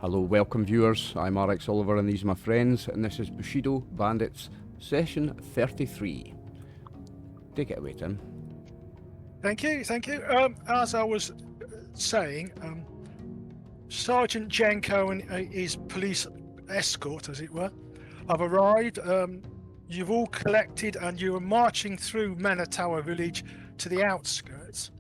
Hello, welcome viewers. I'm RxOliver and these are my friends, and this is Bushido, Bandits, session 33. Take it away, Tim. Thank you. As I was saying, Sergeant Jenko and his police escort, as it were, have arrived. You've all collected and you are marching through Menatawa village to the outskirts.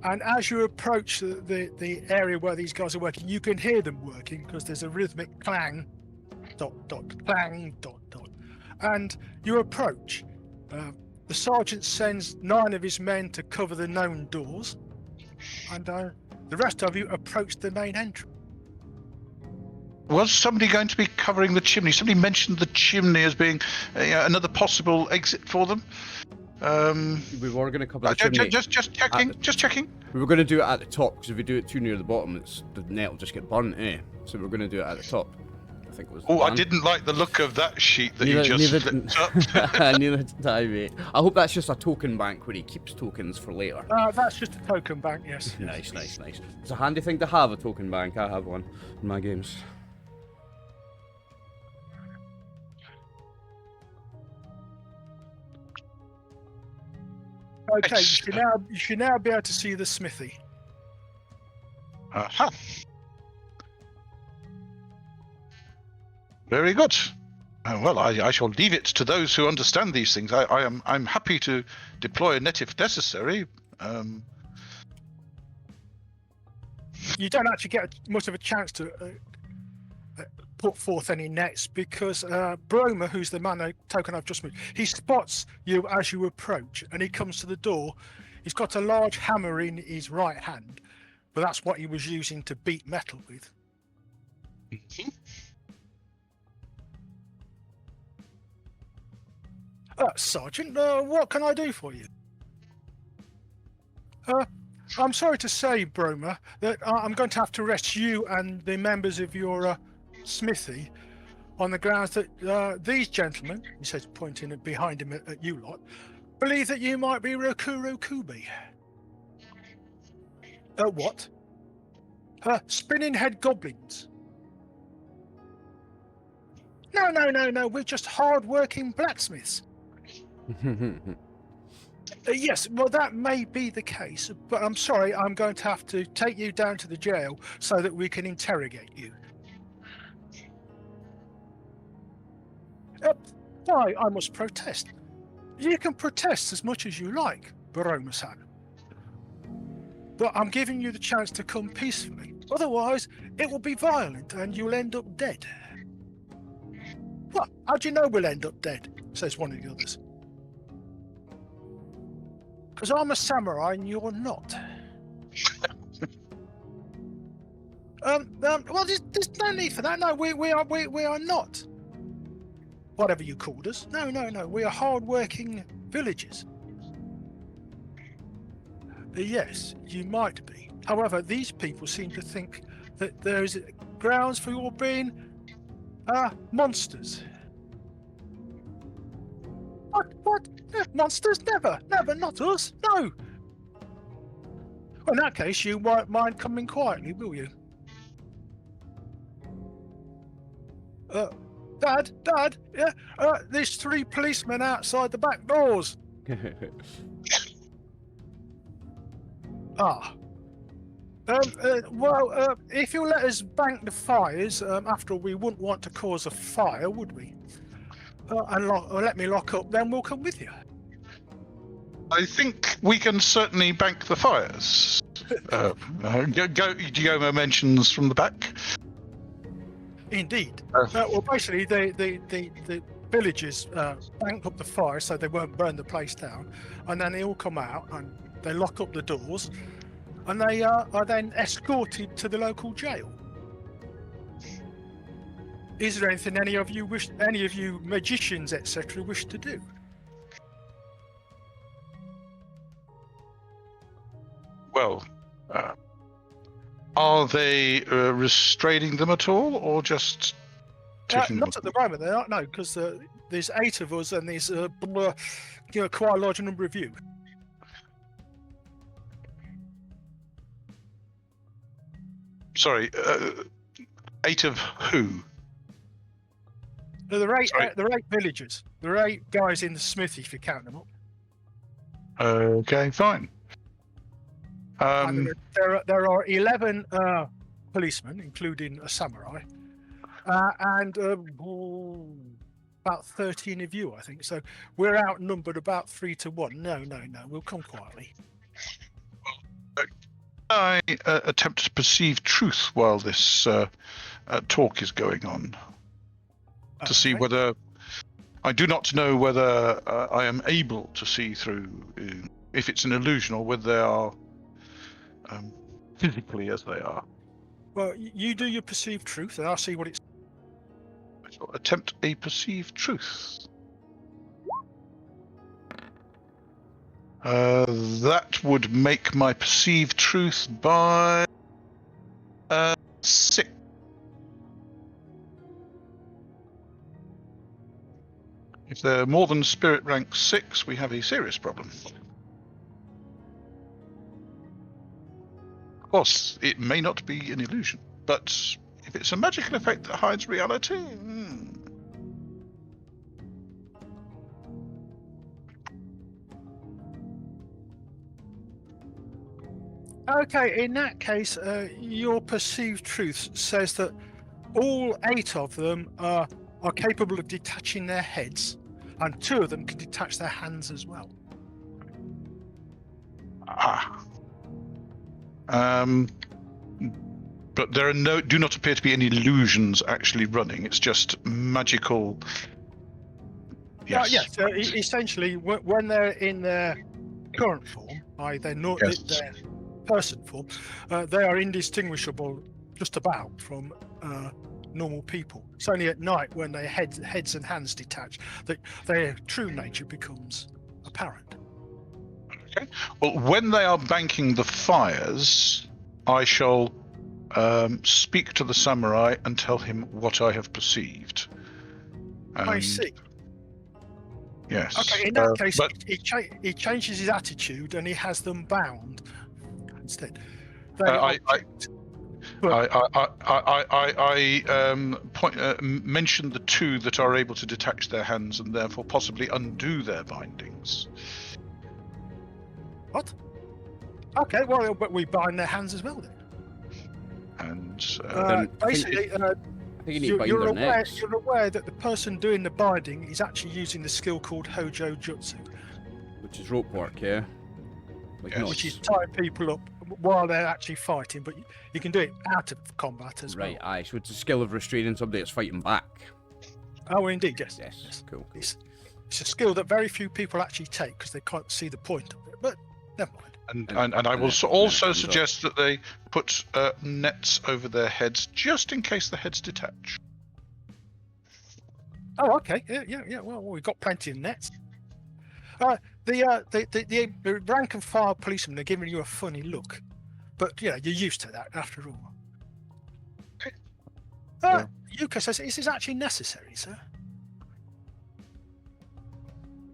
And as you approach the area where these guys are working, you can hear them working because there's a rhythmic clang, dot, dot, clang, dot, dot. And you approach. The sergeant sends 9 of his men to cover the known doors, and the rest of you approach the main entrance. Was somebody going to be covering the chimney? Somebody mentioned the chimney as being another possible exit for them. We were going to cover the chimney. Just checking. We were going to do it at the top, because if we do it too near the bottom, the net will just get burnt, So we're going to do it at the top. I think it was. Oh, I didn't like the look of that sheet that you just flipped up. Neither did I, mate. I hope that's just a token bank where he keeps tokens for later. That's just a token bank, yes. Nice. It's a handy thing to have, a token bank. I have one in my games. Okay, you should now be able to see the smithy. Aha. Very good. Well, I shall leave it to those who understand these things. I'm happy to deploy a net if necessary. You don't actually get much of a chance to put forth any nets because Broma, who's the man token I've just moved, he spots you as you approach and he comes to the door. He's got a large hammer in his right hand, but that's what he was using to beat metal with. Sergeant, what can I do for you? I'm sorry to say, Broma, that I'm going to have to arrest you and the members of your Smithy on the grounds that these gentlemen, he says, pointing behind him at you lot, believe that you might be Rokuro Kubi. What? Spinning head goblins. No, we're just hard-working blacksmiths. Yes, well, that may be the case, but I'm sorry, I'm going to have to take you down to the jail so that we can interrogate you. Why, I must protest. You can protest as much as you like, Baroma-san. But I'm giving you the chance to come peacefully. Otherwise, it will be violent and you'll end up dead. What? How do you know we'll end up dead? Says one of the others. Because I'm a samurai and you're not. Well, there's no need for that. No, we are not. Whatever you called us. No. We are hard-working villagers. Yes, you might be. However, these people seem to think that there's grounds for your being monsters. What? Monsters? Never, not us. No. Well, in that case, you won't mind coming quietly, will you? Dad, yeah, there's 3 policemen outside the back doors. Well, if you'll let us bank the fires, after all, we wouldn't want to cause a fire, would we? And let me lock up, then we'll come with you. I think we can certainly bank the fires. Gyomo mentions from the back. Indeed. Well, basically, the villagers bank up the fire so they won't burn the place down, and then they all come out and they lock up the doors, and they are then escorted to the local jail. Is there anything any of you magicians, etc., wish to do? Well, are they restraining them at all, or just taking them? Not at the moment, they aren't. No, because there's 8 of us, and there's quite a large number of you. Sorry, 8 of who? There are eight. Sorry. There are 8 villagers. There are 8 guys in the smithy if you count them up. Okay, fine. And there are 11 policemen, including a samurai, and about 13 of you, I think. So we're outnumbered about 3 to 1. No, we'll come quietly. I attempt to perceive truth while this talk is going on, to see whether I do not know whether I am able to see through if it's an illusion or whether they are physically as they are. Well, you do your perceived truth, and I'll see what it's. I shall attempt a perceived truth. That would make my perceived truth by 6. If they're more than spirit rank 6, we have a serious problem. Of course, it may not be an illusion, but if it's a magical effect that hides reality... Okay, in that case, your perceived truth says that all 8 of them are capable of detaching their heads, and 2 of them can detach their hands as well. But there are do not appear to be any illusions actually running. It's just magical. Yes. Yes. So essentially, when they're in their current form, they're not their person form, they are indistinguishable just about from normal people. It's only at night when their heads and hands detach that their true nature becomes apparent. Okay. Well, when they are banking the fires, I shall speak to the samurai and tell him what I have perceived. I see. Yes. Okay, in that case, he changes his attitude and he has them bound instead. I mentioned the 2 that are able to detach their hands and therefore possibly undo their bindings. What? Okay, well, but we bind their hands as well then. And basically, you're aware that the person doing the binding is actually using the skill called Hojo Jutsu, which is rope work, yeah. Which is tying people up while they're actually fighting, but you can do it out of combat as well. Right, aye. So it's a skill of restraining somebody that's fighting back. Oh, indeed, yes. Yes. Cool. It's a skill that very few people actually take because they can't see the point of it. But never mind. And I will also suggest that they put nets over their heads just in case the heads detach. Oh, okay. Yeah. Well, we've got plenty of nets. The rank and file policemen are giving you a funny look, but you're used to that after all. Yuka says, "Is this actually necessary, sir?"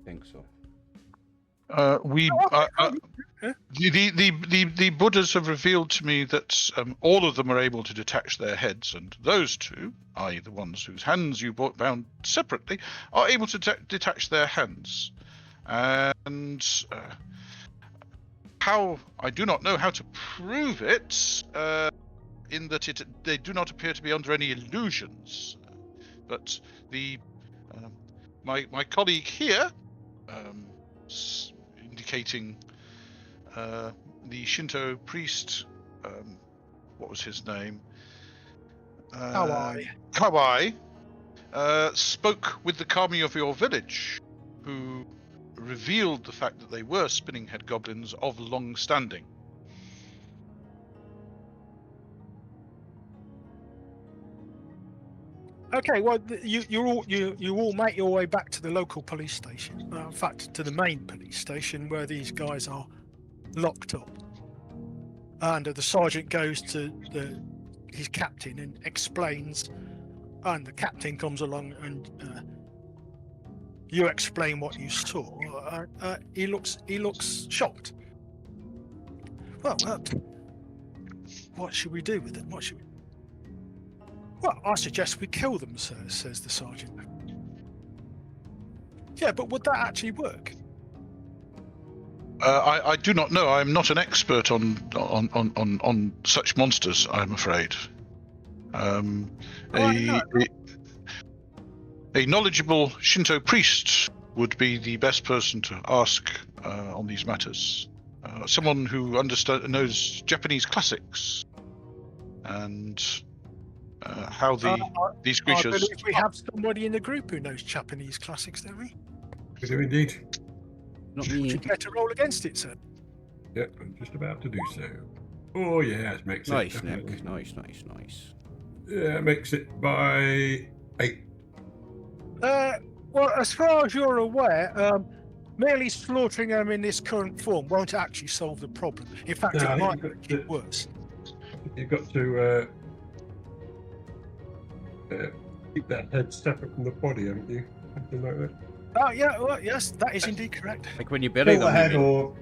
I think so. The Buddhas have revealed to me that all of them are able to detach their heads, and those 2, i.e. the ones whose hands you bound separately, are able to detach their hands. And how I do not know how to prove it, in that they do not appear to be under any illusions. But my colleague here, indicating the Shinto priest, what was his name? Kawai. Spoke with the kami of your village, who revealed the fact that they were spinning head goblins of long standing. Okay, well, you all make your way back to the local police station. In fact, to the main police station where these guys are locked up. And the sergeant goes to his captain and explains, and the captain comes along and you explain what you saw. He looks shocked. Well, what should we do with it? Well, I suggest we kill them, sir, says the sergeant. Yeah, but would that actually work? I do not know. I'm not an expert on such monsters, I'm afraid. A knowledgeable Shinto priest would be the best person to ask on these matters. Someone who knows Japanese classics and how these creatures. I believe we have somebody in the group who knows Japanese classics, don't we? We do indeed. Not Would you me. care to roll against it, sir? Yep, I'm just about to do so. Oh yeah, it makes Nice, it. Nick. Definitely. Nice. Yeah, it makes it by 8. Well, as far as you're aware, merely slaughtering them in this current form won't actually solve the problem. In fact, No, I it think might you've got make it to- worse. You've got to keep that head separate from the body, haven't you? Something like that. Oh, yeah, well, yes, that is indeed correct. Like when you bury Kill the them. head, you mean?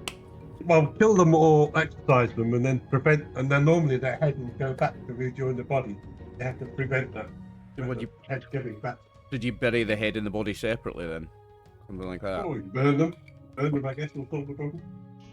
or kill them or exercise them, and then prevent. And then normally their head will go back to rejoin the body. You have to prevent that. So would you, head getting back? did you bury the head and the body separately then? Something like that. Oh, you burn them. Burn them, I guess, will solve the problem.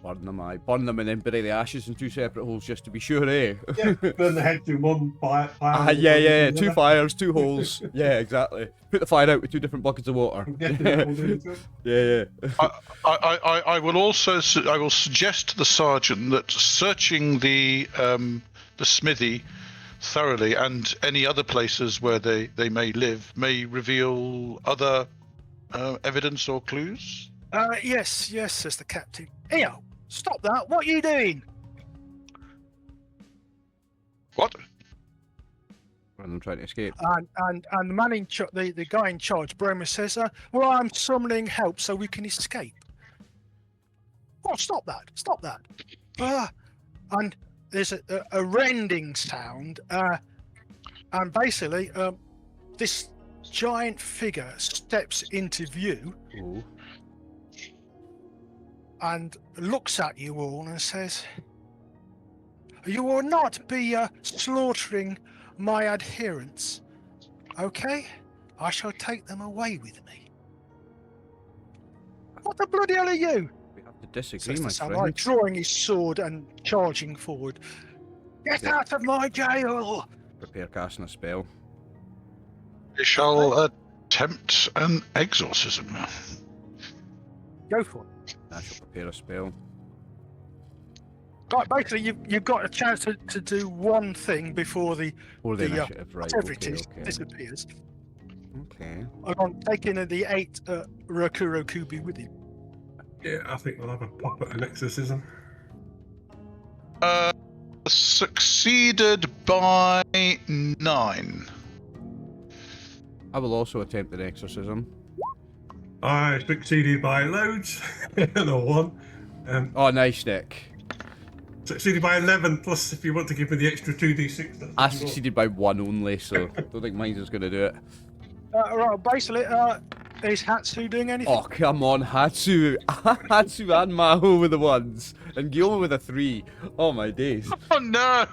Burn them, burn them and then bury the ashes in 2 separate holes just to be sure, eh? Yeah, burn the head through one fire. Yeah. 2 fires, 2 holes. Yeah, exactly. Put the fire out with 2 different buckets of water. I'm guessing it will do it. Yeah. I will also I will suggest to the sergeant that searching the smithy thoroughly and any other places where they may live may reveal other evidence or clues. Yes, says the captain. Here, stop that. What are you doing? What? When I'm trying to escape. And the man in the guy in charge, Bremer, says, well, I'm summoning help so we can escape. Oh, stop that. And there's a rending sound, and basically, this giant figure steps into view Oh. and looks at you all and says, you will not be slaughtering my adherents, okay? I shall take them away with me. What the bloody hell are you? We have to disagree, Says my the samurai, friend. drawing his sword and charging forward. Get out of my jail! Prepare casting a spell. I shall attempt an exorcism. Go for it. I shall prepare a spell. Right, basically, you've got a chance to do one thing before the For the initiative, right? whatever it Okay, is okay. disappears. Okay. I'm taking the 8 Rakuro Kubi with him. Yeah, I think we'll have a pop at an exorcism. Succeeded by 9. I will also attempt an exorcism. I succeeded by loads. And a 1. Oh, nice, Nick. Succeeded by 11, plus if you want to give me the extra 2d6. That's I even more. succeeded by 1 only, so don't think mine's is going to do it. Right, basically, is Hatsu doing anything? Oh, come on, Hatsu. Hatsu and Maho were the ones. And Gyomo with a 3. Oh, my days. Oh no!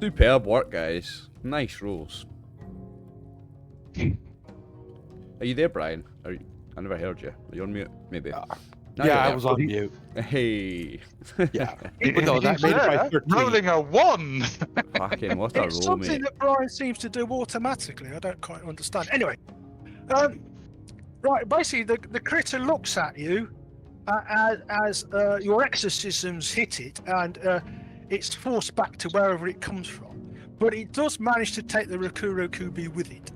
Superb work, guys. Nice rolls. Are you there, Brian? I never heard you. Are you on mute? Maybe. No, Yeah, you're I there. was on mute. Hey. Yeah. But no, that made it by 13. Rolling a 1! Fucking what a It's roll, something mate. that Brian seems to do automatically. I don't quite understand. Anyway, right, basically, the critter looks at you as your exorcisms hit it, and it's forced back to wherever it comes from. But it does manage to take the Rakuro Kubi with it.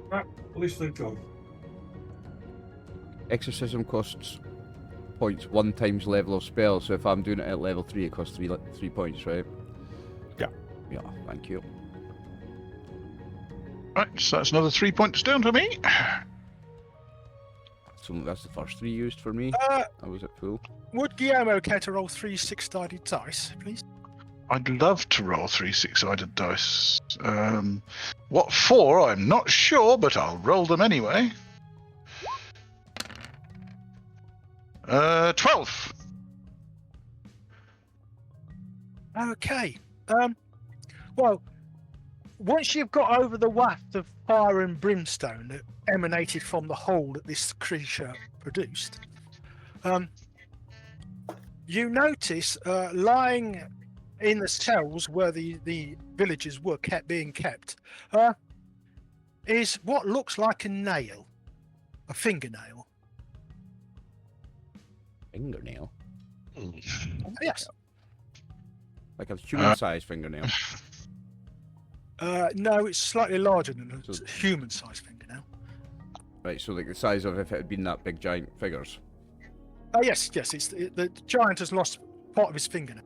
Right, at least they've gone. Exorcism costs points 1 times level of spell, so if I'm doing it at level 3, it costs 3 points, right? Yeah. Yeah, thank you. Right, so that's another 3 points down for me. So that's the first 3 used for me. I was at full. Would Gyomo care to roll 3 6-sided dice, please? I'd love to roll 3 6-sided dice. What for? I'm not sure, but I'll roll them anyway. 12. Okay. Well, once you've got over the waft of fire and brimstone that emanated from the hole that this creature produced, you notice lying in the cells where the villagers were being kept is what looks like a nail, a fingernail. Fingernail? Yes. Like a human-sized fingernail. No, it's slightly larger than a So- human-sized fingernail. Right, so like the size of if it had been that big giant figures. Yes. The giant has lost part of his fingernail.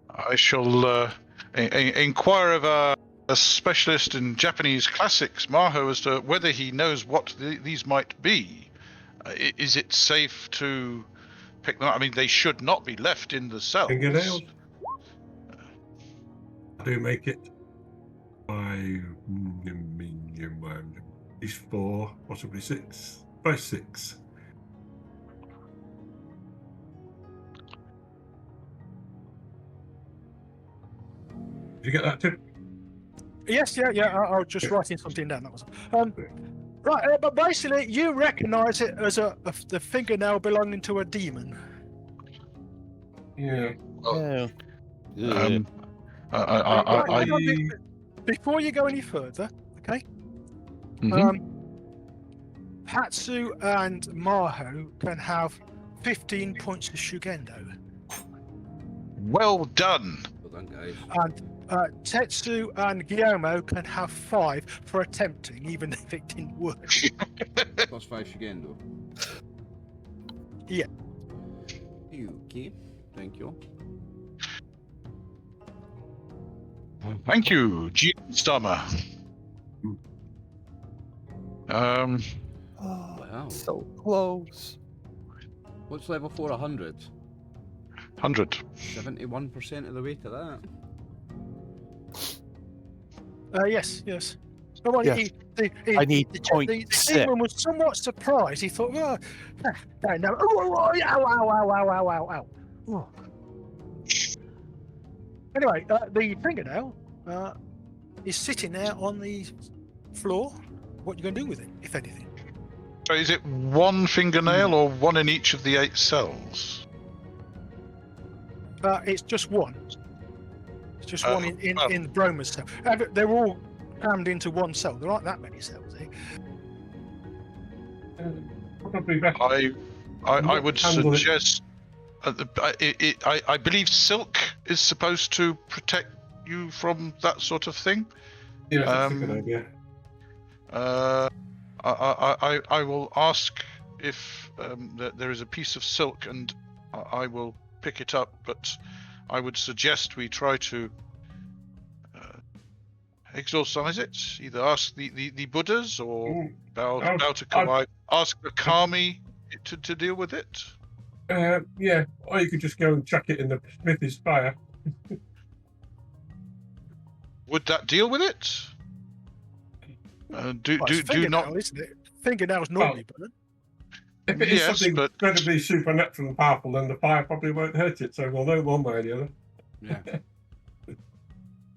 I shall inquire of a specialist in Japanese classics, Maho, as to whether he knows what these might be. Is it safe to pick them up? I mean, they should not be left in the cells. Fingernails. I do make it. At least 4, possibly 6. By 6. Did you get that tip? Yes, yeah. I was just writing something down. That was right. But basically, you recognise it as the fingernail belonging to a demon. Yeah. Yeah. Before you go any further, okay? Mhm. Hatsu and Maho can have 15 points of Shugendo, Well done. Well done, guys. and Tetsu and Gyomo can have 5 for attempting, even if it didn't work. Plus 5 Shigendo. Yeah. Okay, thank you. Thank you, G-Stammer. Wow. So close. What's level 4? 100? 100. 71% of the way to that. Yes. But well, Yes. I need the 0.6. demon was somewhat surprised. He thought, no. Ow. Oh. Anyway, the fingernail is sitting there on the floor. What are you going to do with it, if anything? So is it one fingernail or one in each of the 8 cells? It's just one. It's just one in well. the Broma's cell. They're all crammed into one cell. There aren't that many cells. Probably best. I would Handle it. suggest. I believe silk is supposed to protect you from that sort of thing. Yeah, that's a good idea. I will ask if there is a piece of silk, and I will pick it up. But I would suggest we try to exorcise it. Either ask the Buddhas or bow to Kawai. Ask the Kami to deal with it. Yeah, or you could just go and chuck it in the Smithy's fire. Would that deal with it? Do not. Isn't it? Fingernails normally burn. If it is Yes, something but- incredibly supernatural and powerful, then the fire probably won't hurt it. So we'll know one way or the other. Yeah.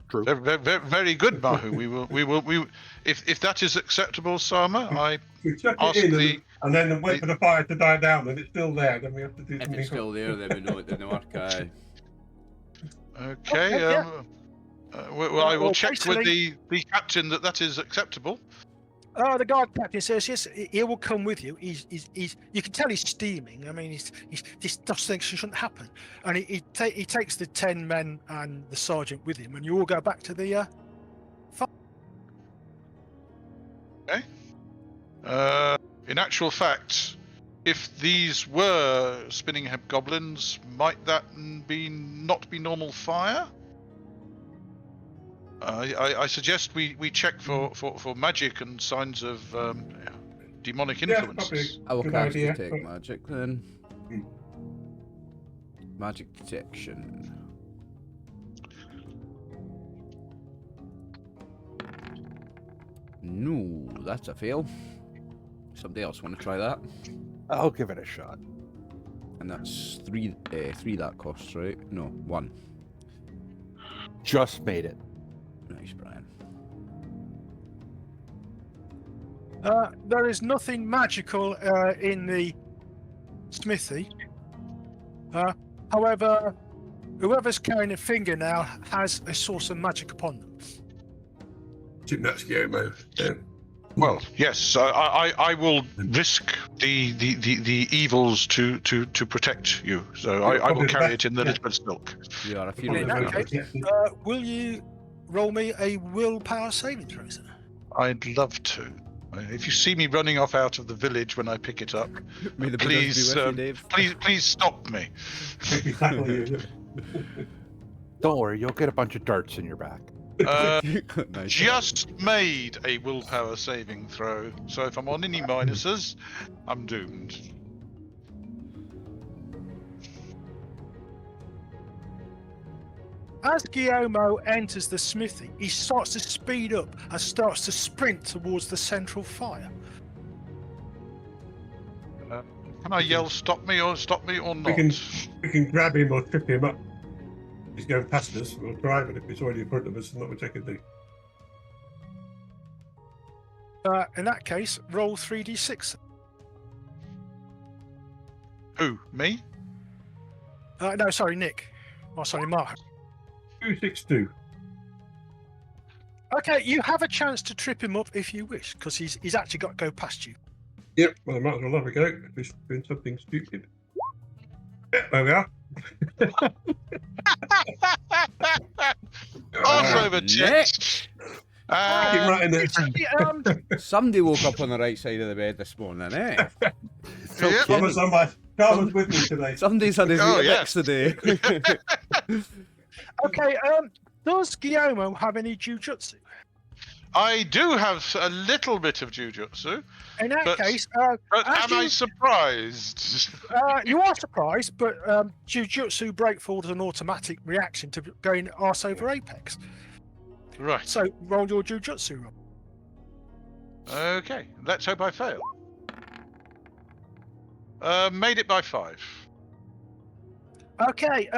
True. Very good, Mahu. We will. If that is acceptable, Sama, I We chuck ask it in the. and then wait for the fire to die down, and it's still there. Then we have to do If something. it's still there, then we know it didn't work. Aye. Okay. yeah. Well, I will Well, check with basically- the captain that is acceptable. The guard captain says yes. He will come with you. He's you can tell he's steaming. I mean, he's this those things shouldn't happen. And he takes the 10 men and the sergeant with him, and you all go back to the. In actual fact, if these were spinning head goblins, might that not be normal fire? I suggest we check for magic and signs of demonic Yeah, influences. I will Good cast idea. detect magic then. Magic detection. No, that's a fail. Somebody else want to try that? I'll give it a shot. And that's three that costs, right? No, 1. just made it. Nice, Brian. There is nothing magical in the smithy. However, whoever's carrying a fingernail has a source of magic upon them. I think that's Gyomo. Well, yes, I will risk the evils to protect you. So I will carry it in the little silk. You are a few In minutes that late. case, will you roll me a willpower saving throw, sir? I'd love to. If you see me running off out of the village when I pick it up, May the please, be with you, Dave. please stop me. Maybe tackle you. Don't worry, you'll get a bunch of darts in your back. Nice. Just made a willpower saving throw, so if I'm on any minuses, I'm doomed. As Gyomo enters the smithy, he starts to speed up and starts to sprint towards the central fire. Can I yell stop me or not? We can grab him or trip him up. He's going past us. We'll drive it if it's already in front of us. Not much I can do. In that case, roll 3d6. Who? Me? No, sorry, Nick. Oh, sorry, Maho. 262. Okay, you have a chance to trip him up if you wish, because he's actually got to go past you. Yep. Well, I might as well have a go. If he's doing something stupid. Yeah, there we are. Over Nick! text. Keep right in there. Somebody woke up on the right side of the bed this morning, eh? So Yeah. Thomas, on my Carmen's with me today. Somebody's had his Oh, Weetabix today. Okay, does Gyomo have any jujutsu? I do have a little bit of jujutsu, In that But- case, but as am I you- surprised? you are surprised, but jujutsu breakfall is an automatic reaction to going arse over apex. Right. So roll your jujutsu roll. Okay. Let's hope I fail. Made it by 5. Okay,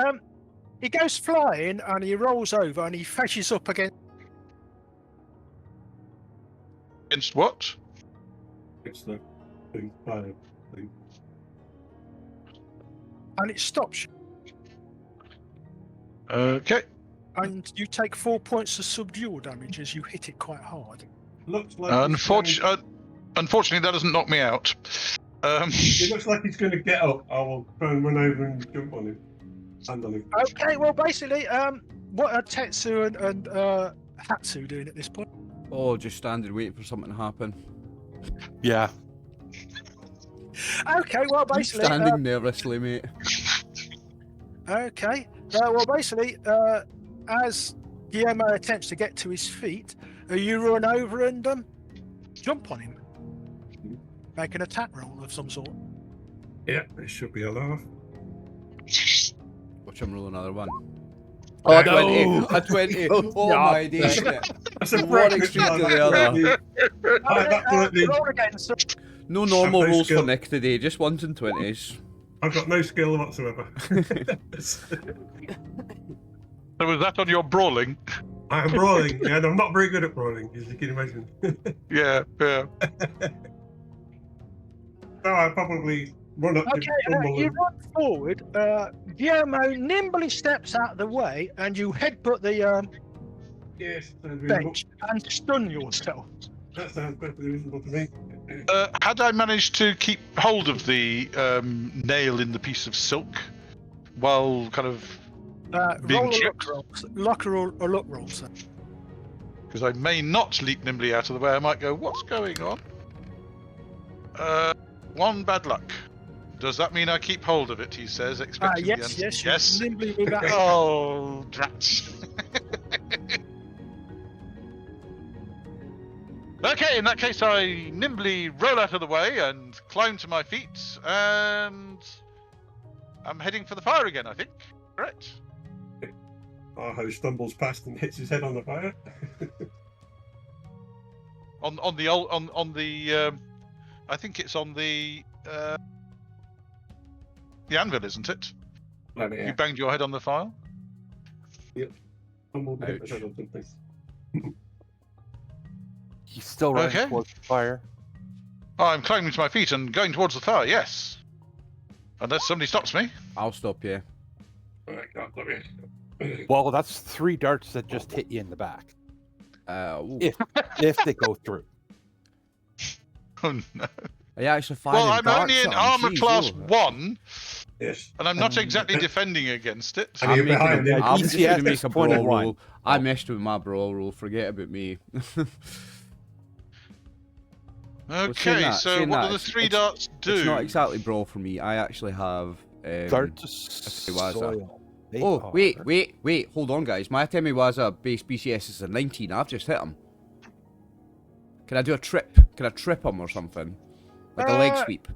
he goes flying and he rolls over and he fetches up against. Against what? It's the thing. Thing. And it stops you, Okay. and you take 4 points of subdual damage as you hit it quite hard. Looks like Unfortunately, that doesn't knock me out. It looks like he's going to get up. I will try and run over and jump on him. Stand on him. Okay, well, basically, what are Tetsu and Hatsu doing at this point? Oh, just standing waiting for something to happen. Yeah. Okay, well, basically, Standing nervously, mate. okay, well, basically, as Gyomo attempts to get to his feet, you run over and jump on him. Make an attack roll of some sort. Yeah, it should be a laugh. Watch him roll another one. Oh, No. 20. A 20. Oh, Oh, yeah. my days. That's a One breakfast extreme to like the other. that. I've absolutely- Roll again, so No normal Have no rolls for skill. Nick today, just 1s and 20s. I've got no skill whatsoever. So was that on your brawling? I am brawling, and I'm not very good at brawling, as you can imagine. Yeah. So I probably run up to okay, Bumble you and run forward. Gyomo nimbly steps out of the way, and you headbutt the yes, sounds reasonable. bench and stun yourself. That sounds perfectly reasonable to me. Had I managed to keep hold of the nail in the piece of silk while kind of being Roll a checked? luck roll, or luck roll, sir. Because I may not leap nimbly out of the way. I might go, what's going on? 1 bad luck. Does that mean I keep hold of it? He says, expecting the Yes, answer. yes, Yes. you nimbly move out. Oh, drat. Okay, in that case, I nimbly roll out of the way and climb to my feet, and I'm heading for the fire again, I think. Correct. Maho stumbles past and hits his head on the fire. On the I think it's on the anvil, isn't it? You banged your head on the file. We'll hit Ouch. the head or something. He's still running Okay. towards the fire. Oh, I'm climbing to my feet and going towards the fire, yes. Unless somebody stops me. I'll stop you. Alright, God, let me. Well, that's 3 darts that just hit you in the back. Ooh. If they go through. Oh no. Are you actually firing Well, I'm darts only in at him? armor Jeez, class oh. 1, Yes. and I'm not exactly defending against it. And you're I'm, making behind him. I'm ECS just going to make is a point of brawl one. roll. I messed with my brawl roll. Forget about me. Okay, that- so saying what that, do the it's- 3 darts do? It's not exactly brawl for me. I actually have. Darts of Temiwaza. soil. They Oh, are- wait. Hold on, guys. My Temiwaza base BCS is a 19. I've just hit him. Can I do a trip? Can I trip him or something? Like a leg sweep.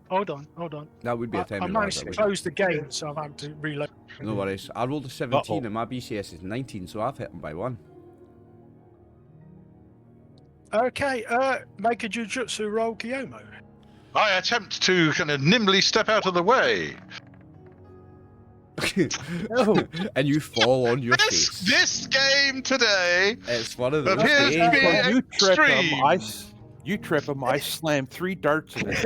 Hold on. That would be a I managed to Temiwaza. close the game, so I've had to reload. No worries. I rolled a 17 Uh-oh. and my BCS is 19, so I've hit him by 1. Okay, make a jujutsu roll, Gyomo. I attempt to kind of nimbly step out of the way. And you fall on your This, face. this game today It's one of those appears to days. be where- You trip him. extreme. You trip him. I slam 3 darts in his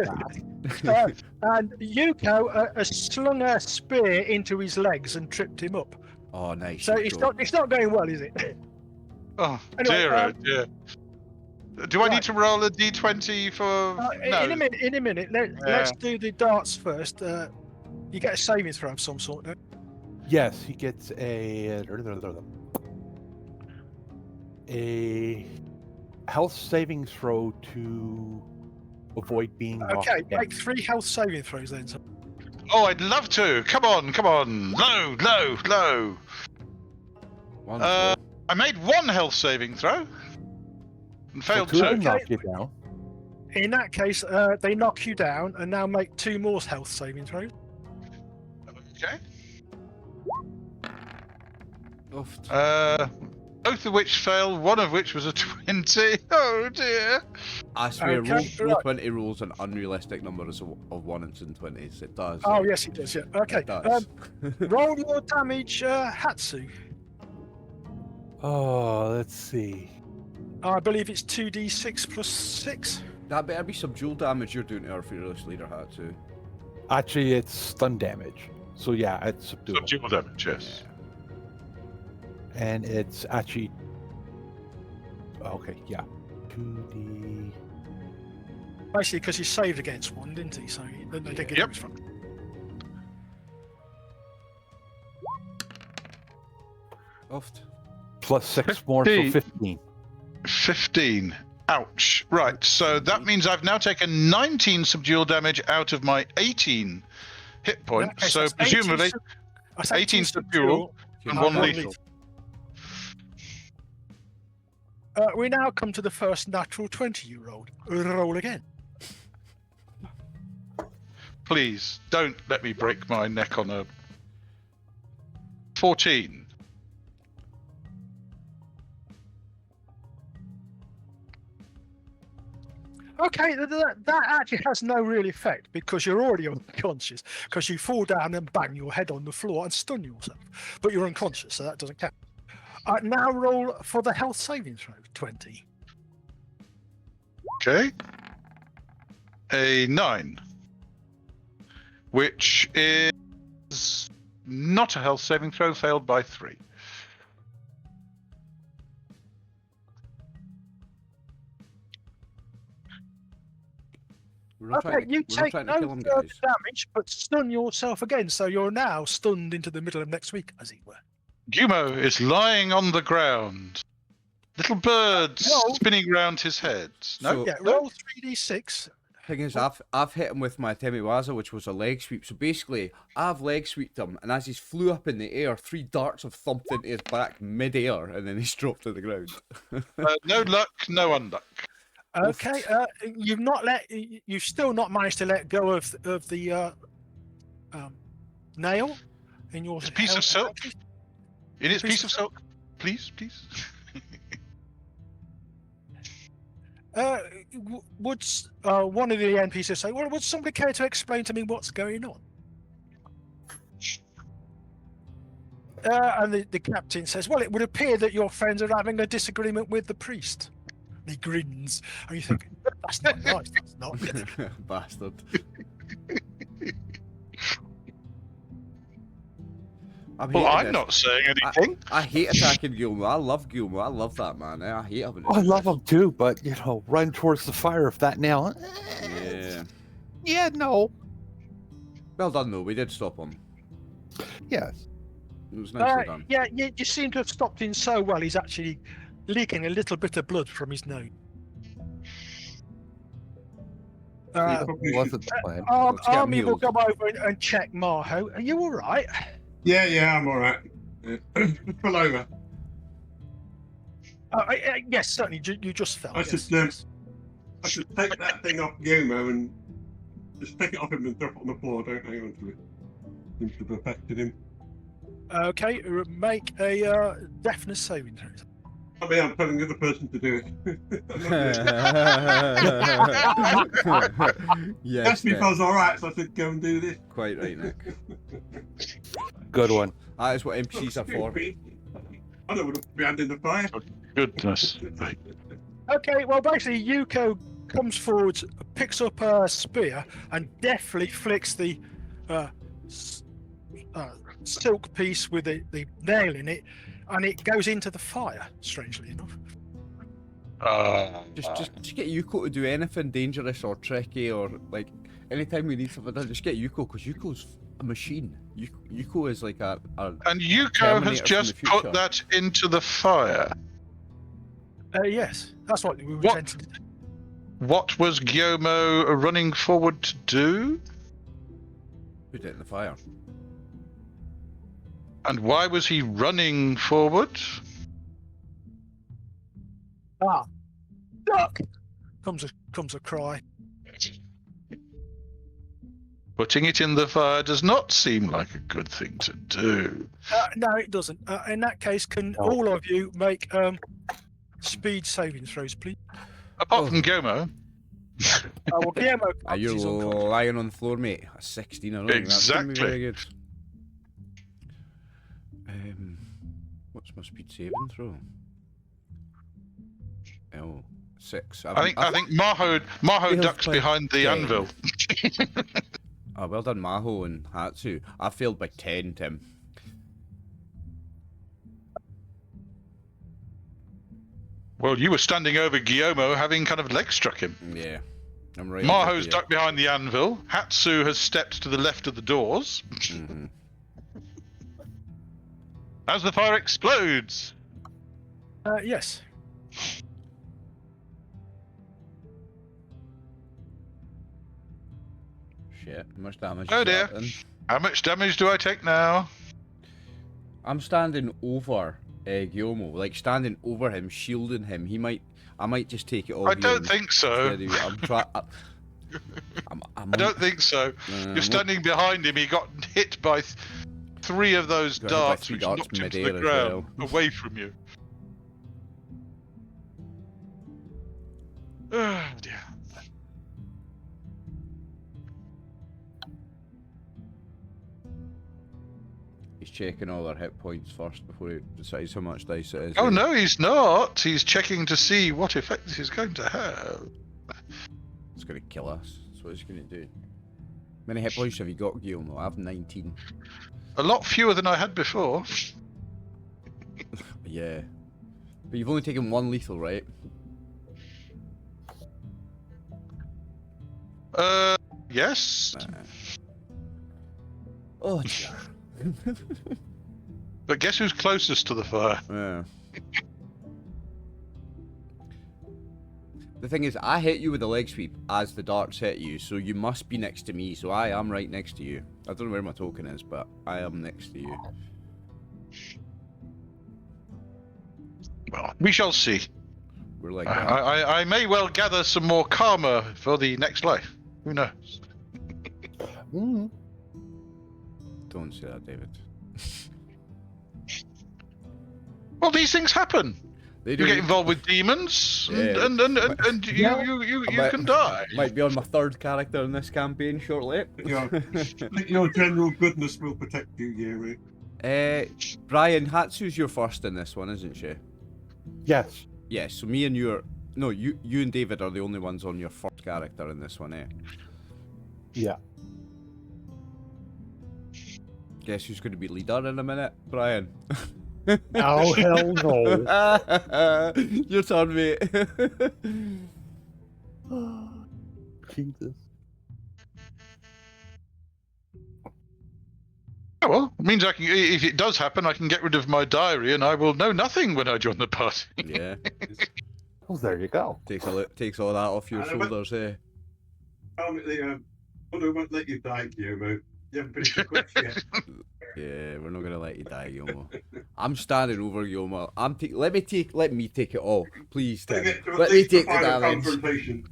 back. And Yuko has slung a spear into his legs and tripped him up. Oh, nice. So Yuko. it's not going well, is it? Oh Anyway, dear, oh dear. Do I right. need to roll a d20 for? No. In a minute. Let's do the darts first. You get a saving throw of some sort, don't you? Yes, he gets a health saving throw to avoid being knocked Okay, down. make 3 health saving throws then. So. Oh, I'd love to. Come on. Low. Wonderful. I made 1 health saving throw and failed So 2 of 2. them knock you down. In that case, they knock you down and now make 2 more health saving throws. Okay. Oofed. Both of which failed. One of which was a 20. Oh dear. I swear, Okay, roll right. 20 rolls an unrealistic number of 1s and 20s. It does. Oh, yes, it does, yeah. Okay, It does. roll your damage, Hatsu. Oh, let's see. I believe it's 2d6 plus 6. That better be some dual damage you're doing to our fearless leader, Hatsu. Actually, it's stun damage. So yeah, it's subdual. Subdual damage, yes. And it's actually okay. Yeah, 2d. Basically, because he saved against one, didn't he? So they did get Yep. damage from. Oofed. Plus 6 more, so 15. 15. 15. Ouch. Right, so that means I've now taken 19 subdual damage out of my 18 hit points. Okay, So it's 18 presumably that's 18 subdual and 1 lethal. We now come to the first natural 20 you rolled. Roll again. Please, don't let me break my neck on a 14. Okay, that actually has no real effect because you're already unconscious because you fall down and bang your head on the floor and stun yourself. But you're unconscious, so that doesn't count. Now roll for the health saving throw, 20. Okay. A 9. Which is not a health saving throw, failed by 3. We're not Okay, trying to, you we're not take trying no to kill him, further guys. damage, but stun yourself again, so you're now stunned into the middle of next week, as it were. Gyomo is lying on the ground. Little birds No. spinning round his head. No? So- Yeah, roll 3d6. Thing is, I've hit him with my Temiwaza, which was a leg sweep. So basically, I've leg sweeped him, and as he's flew up in the air, 3 darts have thumped into his back mid-air, and then he's dropped to the ground. No luck, no unluck. Okay, you've still not managed to let go of the nail in your It's a piece of silk. In its piece of silk. Please. Would one of the NPCs say, well, would somebody care to explain to me what's going on? And the captain says, well, it would appear that your friends are having a disagreement with the priest. And he grins. And you think, that's not nice. That's not. Bastard. Well, I'm not saying anything. I hate attacking Gyomo. I love Gyomo. I love that man. I hate having it. I love him too, but run towards the fire if that nail. Yeah. Yeah, no. Well done though. We did stop him. Yes. It was nicely done. Yeah, you seem to have stopped him so well. He's actually leaking a little bit of blood from his nose. Wasn't the plan. Let's get him Army will healed. come over and check Maho. Are you all right? Yeah, I'm all right. Pull over. Yes, certainly. You just fell. I yes. should take that thing off Gyomo and just take it off him and drop it on the floor. Don't hang on to it. Seems to have affected him. Okay, make a deafness saving throw. I mean, I'm telling the other person to do it. Yes, That's Nick. because all right, so I said go and do this. Quite right, Nick. Good one. That is what NPCs are for. I don't want to be handing the fire. Goodness. Okay, well, basically, Yuko comes forward, picks up a spear, and deftly flicks the silk piece with the nail in it, and it goes into the fire, strangely enough. Just get Yuko to do anything dangerous or tricky or like anytime we need something done, just get Yuko because Yuko's a machine. Yuko is like a And Yuko Terminator has from just the future. put that into the fire. Yes, that's what we were What? intending to do. What was Gyomo running forward to do? put it in the fire. And why was he running forward? Duck! Comes a cry. Putting it in the fire does not seem like a good thing to do. No, it doesn't. In that case, can all of you make speed saving throws, please? Apart from Gyomo. Well, Gyomo Are you is unconscious. lying on the floor, mate? A 16, I don't think that's gonna be very good. What's my speed saving throw? Oh, 6. I think Maho Feels ducks like behind the 10. anvil. Oh, well done, Maho and Hatsu. I failed by 10, Tim. Well, you were standing over Gyomo having kind of leg struck him. Yeah, I'm right. Maho's ducked behind the anvil. Hatsu has stepped to the left of the doors. Mm-hmm. As the fire explodes. Yes. Shit, how much damage Oh is dear. that then? How much damage do I take now? I'm standing over Gyomo, like standing over him, shielding him. I might just take it all. I don't think so. I don't think so. You're standing behind him. He got hit by 3 of those Got hit by darts, 3 which darts knocked him to mid-air the as ground, away from you. Oh dear. He's checking all our hit points first before he decides how much dice it is. Oh no, he's not. He's checking to see what effect this is going to have. It's gonna kill us. That's what he's gonna do. How many hit points have you got, Gyomo? I have 19. A lot fewer than I had before. Yeah. But you've only taken 1 lethal, right? Yes. Oh, dear. But guess who's closest to the fire? Yeah. The thing is, I hit you with a leg sweep as the darts hit you, so you must be next to me, so I am right next to you. I don't know where my token is, but I am next to you. Well, we shall see. We're like that. I may well gather some more karma for the next life. Who knows? Mm. Don't say that, David. Well, these things happen. They You do. get involved with demons, Yeah. and you can die. Might be on my 3rd character in this campaign shortly. Your general goodness will protect you, Yuri. Brian, Hatsu's your first in this one, isn't she? Yes. Yes, so me and you are... No, you and David are the only ones on your first character in this one, eh? Yeah. Guess who's going to be leader in a minute? Brian. Oh, hell no. Your turn, mate. Jesus. Oh, well, it means I can. If it does happen, I can get rid of my diary, and I will know nothing when I join the party. Yeah. Well, there you go. Takes all that off your I know, but- shoulders, eh? I won't let you die, Gyomo. You haven't finished the quest yet. Yeah, we're not gonna let you die, Gyomo. I'm standing over Gyomo. Let me take it all, please. They Tim. get to at Let me least the take the final damage. confrontation.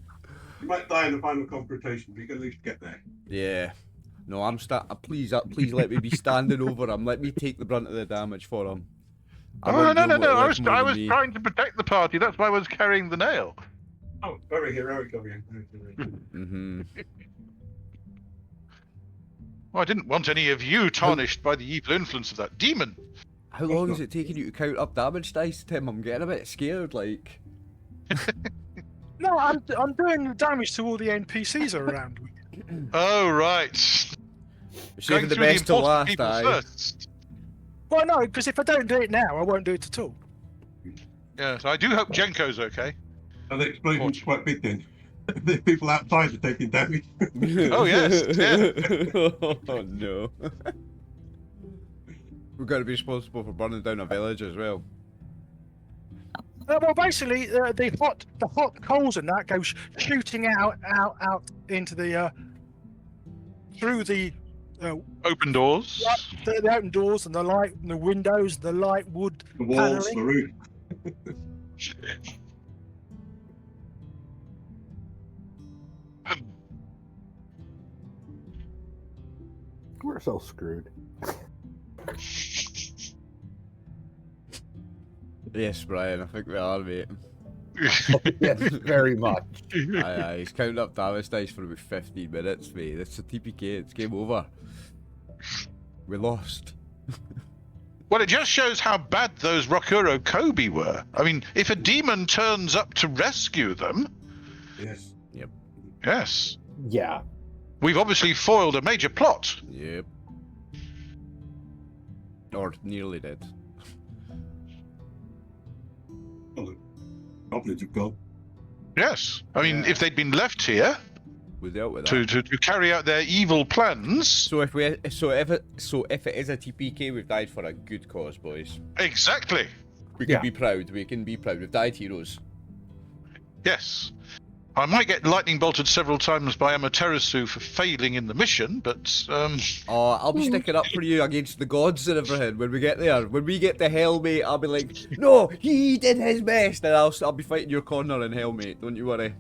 You might die in the final confrontation, but you can at least get there. Yeah. No, please let me be standing over him. Let me take the brunt of the damage for him. I Oh, want no. Gyomo to I live was more than me. trying to protect the party. That's why I was carrying the nail. Oh, very heroic of you. Mm-hmm. Well, I didn't want any of you tarnished by the evil influence of that demon. How long is it taking you to count up damage dice, Tim? I'm getting a bit scared, like. No, I'm doing damage to all the NPCs around me. Oh, right. Saving the through best to important last, people aye. first. Well, no, because if I don't do it now, I won't do it at all. Yes, I do hope Jenko's okay. And the explosion's quite big then. The people outside are taking damage. Oh, yes, yeah. Oh no. We've got to be responsible for burning down a village as well. Well, basically, the hot coals and that goes shooting out into the through the Open doors. the open doors and the light and the windows, the light wood The walls, paneling. the roof. We're so screwed. Yes, Brian, I think we are, mate. Yes, very much. Aye, he's counting up damage dice for about 15 minutes, mate. It's a TPK, it's game over. We lost. Well, it just shows how bad those Rokuro Kobe were. I mean, if a demon turns up to rescue them, Yes. yes, Yeah. we've obviously foiled a major plot. Yep. Or nearly did. Well, the goblins have gone. Yes, I mean, Yeah. if they'd been left here We dealt with that. to carry out their evil plans, So if it is a TPK, we've died for a good cause, boys. exactly. We can Yeah. be proud. We can be proud. We've died heroes. Yes. I might get lightning bolted several times by Amaterasu for failing in the mission, but Oh, I'll be sticking up for you against the gods and everything when we get there. When we get to hell, mate, I'll be like, no, he did his best, and I'll be fighting your corner in hell, mate. Don't you worry.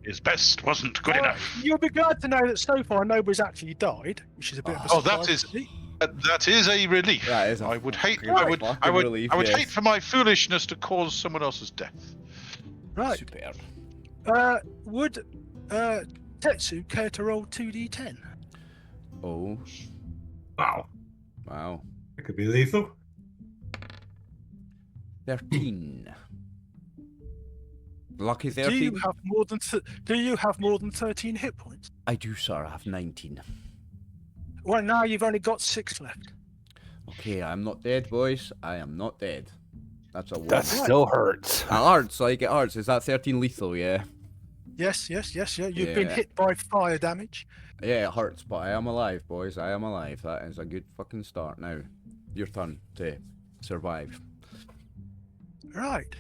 his best wasn't good enough. You'll be glad to know that so far nobody's actually died, which is a bit of a Oh, surprise that is to me. that is a relief. That is a I would hate. fucking I would. fucking I would. relief, I would yes. hate for my foolishness to cause someone else's death. Right. Superb. Would Tetsu care to roll 2d10? Oh, Wow. wow. It could be lethal. 13. Lucky Do 13? you have more than 13 hit points? I do, sir. I have 19. Well, now you've only got 6 left. Okay, I'm not dead, boys. I am not dead. That's a 1. That still hurts. It hurts, like it hurts. Is that 13 lethal, yeah? Yes. You've been Yeah. hit by fire damage. Yeah, it hurts, but I am alive, boys. I am alive. That is a good fucking start. Now, your turn to survive. Right.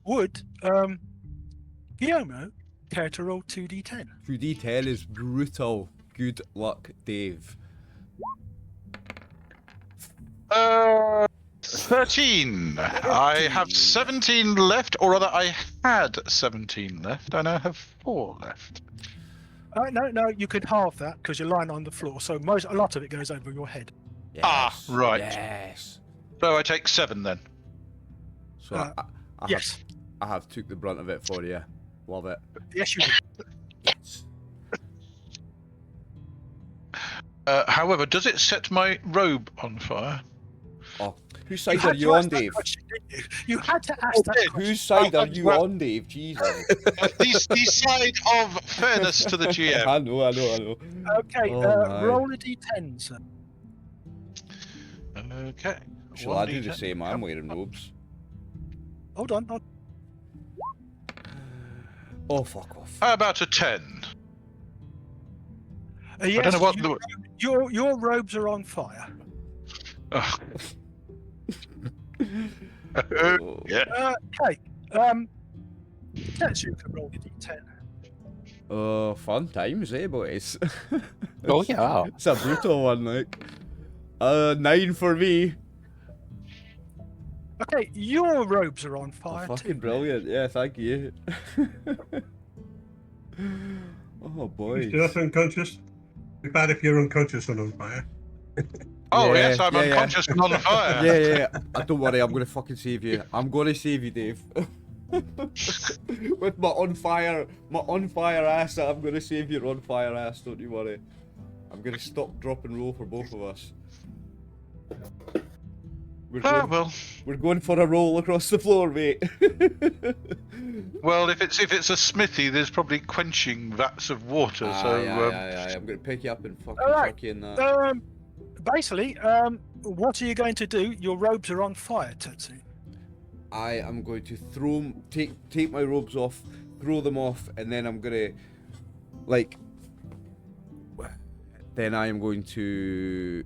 Would Gyomo care to roll 2d10? 2d10 is brutal. Good luck, Dave. 13. I have 17 left, or rather, I had 17 left. I now have 4 left. No, you can halve that because you're lying on the floor, so a lot of it goes over your head. Yes. Ah, right. Yes. So I take 7 then. So Uh, I Yes, have took the brunt of it for you. Love it. yes, you do. Yes. However, does it set my robe on fire? Oh, whose You side had are to you ask on, that Dave? question, didn't you? You had to ask that question. Whose side are Oh, you well- on, Dave? Jesus. The side of fairness to the GM. I know. Okay, Oh, my. roll a d10, sir. Okay. Shall I do the 1d10. same? I'm wearing robes. Hold on. Oh, fuck off. How about a 10? Yes, I don't know what your robes are on fire. Oh. Oh. Yeah. Okay. Tetsu can roll a d10. Oh, fun times, eh, boys? Oh yeah. It's a brutal one, like. 9 for me. Okay, your robes are on Oh, fire fucking too. brilliant. Yeah, thank you. Oh, boy. You're still unconscious? Be bad if you're unconscious and on fire. Oh, Yeah, yes, I'm yeah. unconscious and on fire. Yeah. Don't worry, I'm gonna fucking save you. I'm gonna save you, Dave. With my on fire ass, I'm gonna save your on fire ass. Don't you worry. I'm gonna stop, drop, and roll for both of us. We're going for a roll across the floor, mate. Well, if it's a smithy, there's probably quenching vats of water. Aye. I'm gonna pick you up and fucking Alright, fuck you in that. Basically, what are you going to do? Your robes are on fire, Tetsu. I am going to take my robes off, throw them off, and then I'm gonna then I am going to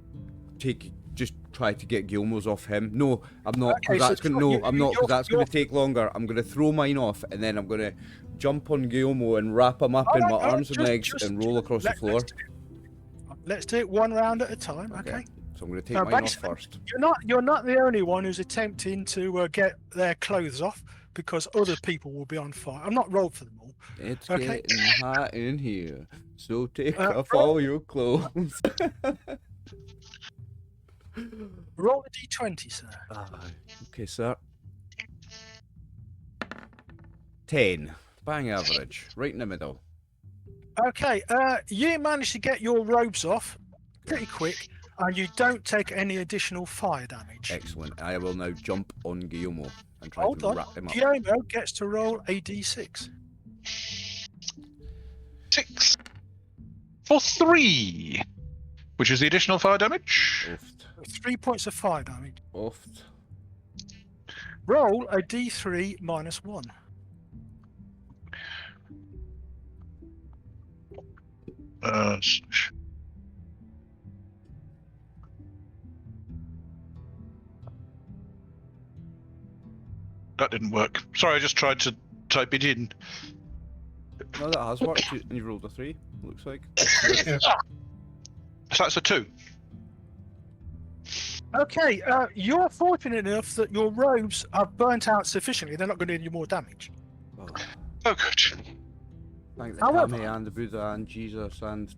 try to get Gyomo's off him. No, I'm not. Okay, Cause I'm not. Because that's you're- gonna take longer. I'm gonna throw mine off, and then I'm gonna jump on Gyomo and wrap him up in my arms and legs and roll across the floor. Let's do it one round at a time. Okay. So I'm gonna take Now, mine off basically, first. You're not the only one who's attempting to get their clothes off, because other people will be on fire. I'm not rolled for them all. It's Okay. getting hot in here, so take off roll- all your clothes. Roll a d20, sir. Okay, sir. 10. Bang average. Right in the middle. Okay, you managed to get your robes off pretty quick, and you don't take any additional fire damage. Excellent. I will now jump on Gyomo and try Hold to on. wrap him up. Gyomo gets to roll a d6. 6 for 3, which is the additional fire damage. Oofed. 3 points of fire damage. Oofed. Roll a d3 minus 1. That didn't work. Sorry, I just tried to type it in. No, that has worked. And you rolled a 3, looks like. So that's a 2. Okay, you're fortunate enough that your robes are burnt out sufficiently. They're not going to do any more damage. Oh, Oh, good. thank the However- Kami and the Buddha and Jesus and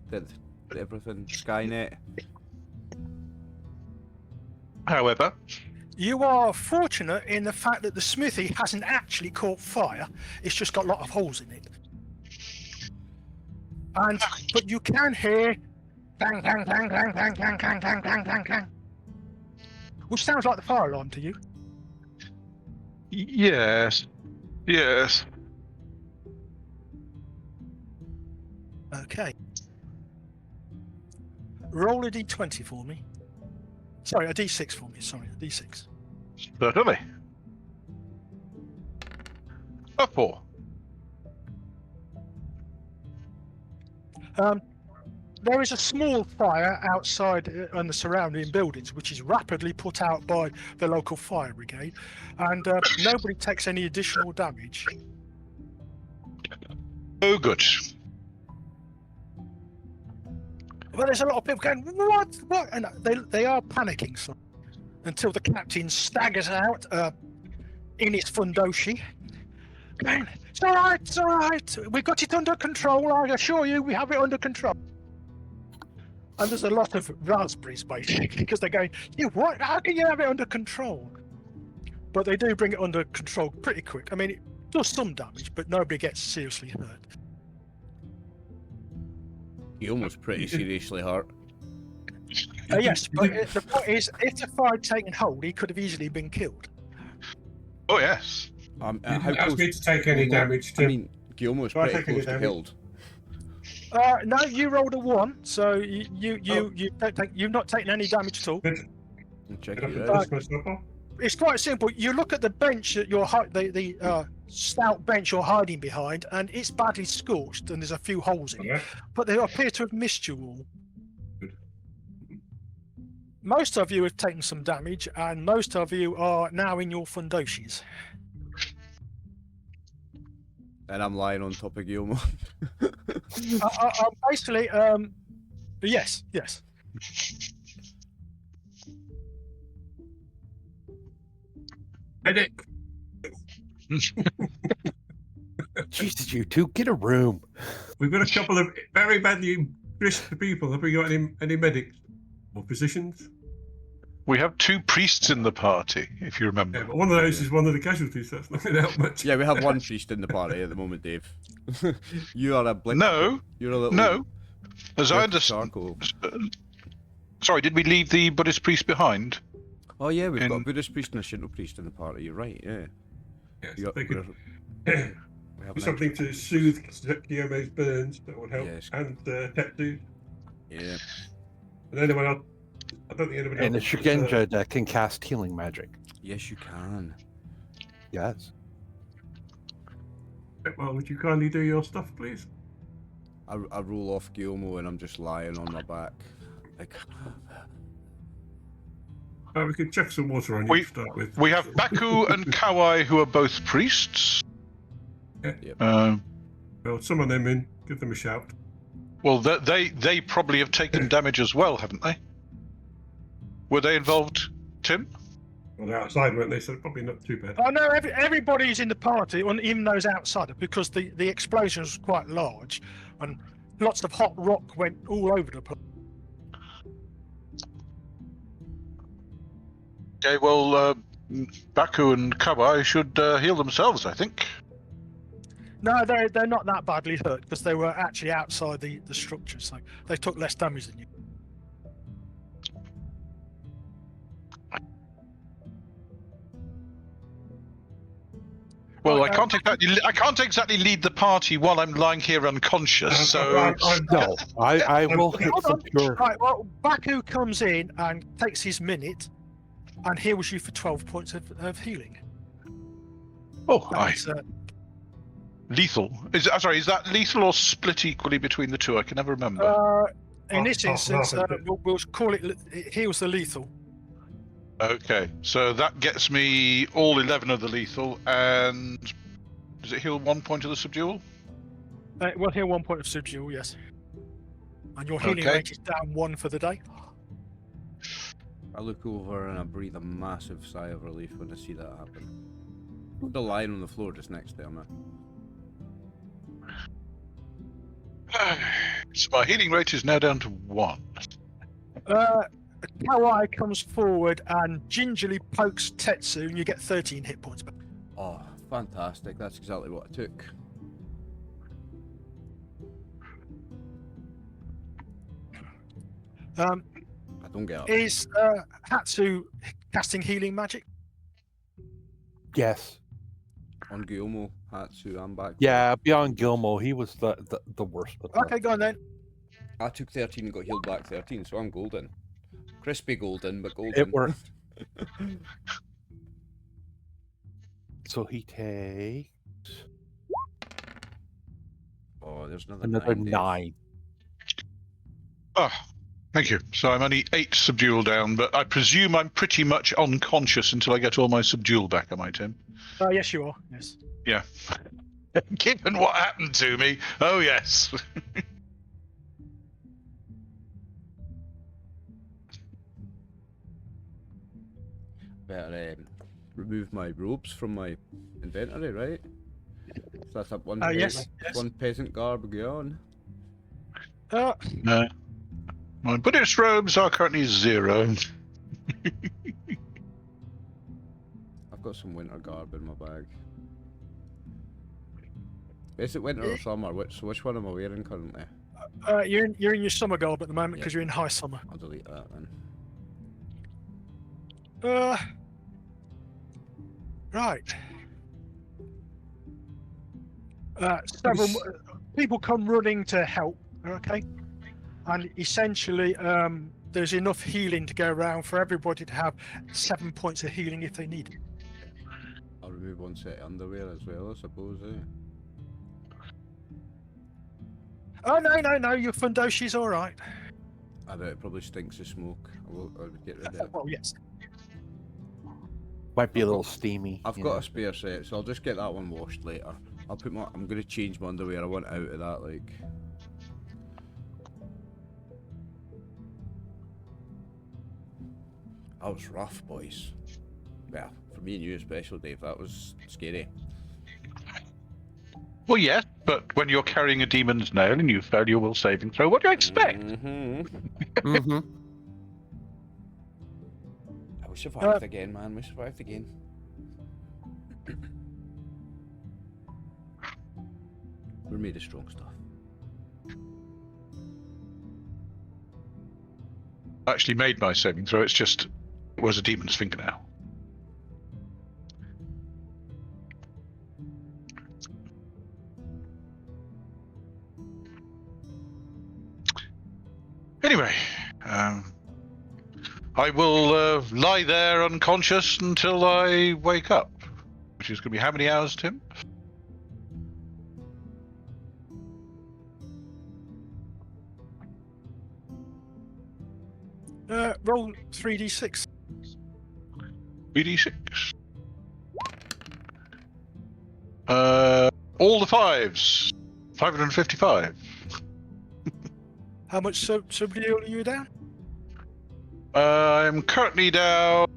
everything. Skynet. However, You are fortunate in the fact that the smithy hasn't actually caught fire. It's just got a lot of holes in it. But you can hear bang, bang, bang, bang, bang, bang, bang, bang, bang, bang, bang, which sounds like the fire alarm to you. yes. Okay. Roll a d20 for me. Sorry, a d6 for me. Sorry, a d6. Certainly. A 4. There is a small fire outside and the surrounding buildings, which is rapidly put out by the local fire brigade, and nobody takes any additional damage. Oh, good. But there's a lot of people going, what? And they are panicking until the captain staggers out in his fundoshi. Going, it's all right. We've got it under control. I assure you, we have it under control. And there's a lot of raspberries, basically, because they're going, you what? How can you have it under control? But they do bring it under control pretty quick. I mean, it does some damage, but nobody gets seriously hurt. He almost pretty seriously hurt. Yes, but the point is, if the fire had taken hold, he could have easily been killed. Oh yes. You How didn't ask close? me to take any Gyomo- damage, I Tim. mean, Gyomo's Do I pretty take any close to damage? killed. No, you rolled a 1, so you've not taken any damage at all. Good. Check Get up it and out. dust myself off. It's quite simple. You look at the bench that you're the stout bench you're hiding behind, and it's badly scorched, and there's a few holes in it. Yeah. But they appear to have missed you all. Good. Most of you have taken some damage, and most of you are now in your fundoshis. And I'm lying on top of Gyomo. Basically, yes. Medic. Jesus, you two, get a room. We've got a couple of very badly brisked people. Have we got any medics or physicians? We have 2 priests in the party, if you remember. Yeah, but one of those is one of the casualties. So that's not going to help much. Yeah, we have one priest in the party at the moment, Dave. You are a blink. No, You're a little. no. As I bit of understand. charcoal. Sorry, did we leave the Buddhist priest behind? Oh yeah, we've got a in- Buddhist priest and a Shinto priest in the party. You're right. Yeah. Yes, We got, they could we have an something to soothe Gyomo's burns that would help, Yes. and Tetsu, Yeah. and anyone else. I don't think anybody And a else. Shugenja that can cast healing magic. Yes, you can. Yes. Well, would you kindly do your stuff, please? I roll off Gyomo and I'm just lying on my back. Like, We could check some water on you We- to start with. We have Baku and Kawai, who are both priests. Yep. Well, summon them in. Give them a shout. Well, they probably have taken damage as well, haven't they? Were they involved, Tim? Well, they're outside, weren't they? So probably not too bad. Oh no, everybody's in the party, even those outside, because the explosion was quite large, and lots of hot rock went all over the place. Okay, well, Baku and Kawai should heal themselves, I think. No, they're not that badly hurt because they were actually outside the structure, so they took less damage than you. Well, Right, I can't exactly lead the party while I'm lying here unconscious. So No, I will hit Hold some on. pure. Right, well, Baku comes in and takes his minute and heals you for 12 points of healing. That's, lethal. Is that lethal or split equally between the two? I can never remember. in this Half and instance, half, we'll call it heals the lethal. Okay, so that gets me all 11 of the lethal, and does it heal 1 point of the subdual? We'll heal 1 point of subdual, yes. And your healing Okay. rate is down 1 for the day. I look over and I breathe a massive sigh of relief when I see that happen. Still lying on the floor just next to him. So my healing rate is now down to 1. Kawai comes forward and gingerly pokes Tetsu, and you get 13 hit points back. Oh, fantastic. That's exactly what I took. I don't get up. Is Hatsu casting healing magic? Yes. On Gyomo, Hatsu, I'm back. Yeah, beyond Gyomo, he was the worst with that. Okay, go on then. I took 13 and got healed back 13, so I'm golden. Crispy golden, but golden. It worked. So he takes Oh, there's another Dave. 9. Oh, thank you. So I'm only 8 subdual down, but I presume I'm pretty much unconscious until I get all my subdual back, am I, Tim? Yes, you are. Yes. Yeah. Given what happened to me, oh yes. Better remove my robes from my inventory, right? So that's up one. Yes, yes. One peasant garb gone. No. My Buddhist robes are currently 0. I've got some winter garb in my bag. Is it winter or summer? Which one am I wearing currently? You're in your summer garb at the moment because Yeah. you're in high summer. I'll delete that then. Right. Several people come running to help. Okay, and essentially, there's enough healing to go around for everybody to have 7 points of healing if they need it. I'll remove one set of underwear as well, I suppose, eh? Oh no! Your Fundoshi's all right. I know it probably stinks of smoke. I would get rid of it. Well, yes. Might be a little steamy. I've you got know. a spare set, so I'll just get that one washed later. I'm gonna change my underwear. I want out of that, like. That was rough, boys. Yeah, for me and you especially, Dave. That was scary. Well, yes, but when you're carrying a demon's nail and you fail your will saving throw, what do you expect? Mm-hmm. We survived again, man. We survived again. We're made of strong stuff. I actually made my saving throw. It was a demon's fingernail. Anyway, I will lie there unconscious until I wake up, which is going to be how many hours, Tim? Roll 3d6. 3d6. All the fives. 555. How much subdual are you down? I'm currently down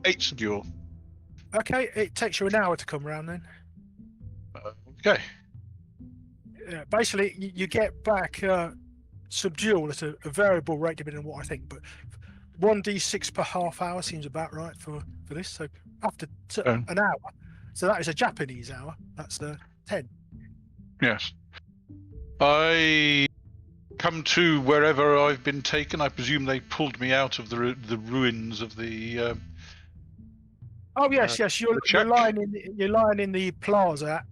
8 subdual. Okay, it takes you an hour to come round then. Okay. Basically, you get back subdual at a variable rate depending on what I think, but 1d6 per half hour seems about right for this. So after an hour, so that is a Japanese hour. That's 10. Yes. I come to wherever I've been taken. I presume they pulled me out of the ruins of the. Oh yes, yes. You're lying in the plaza.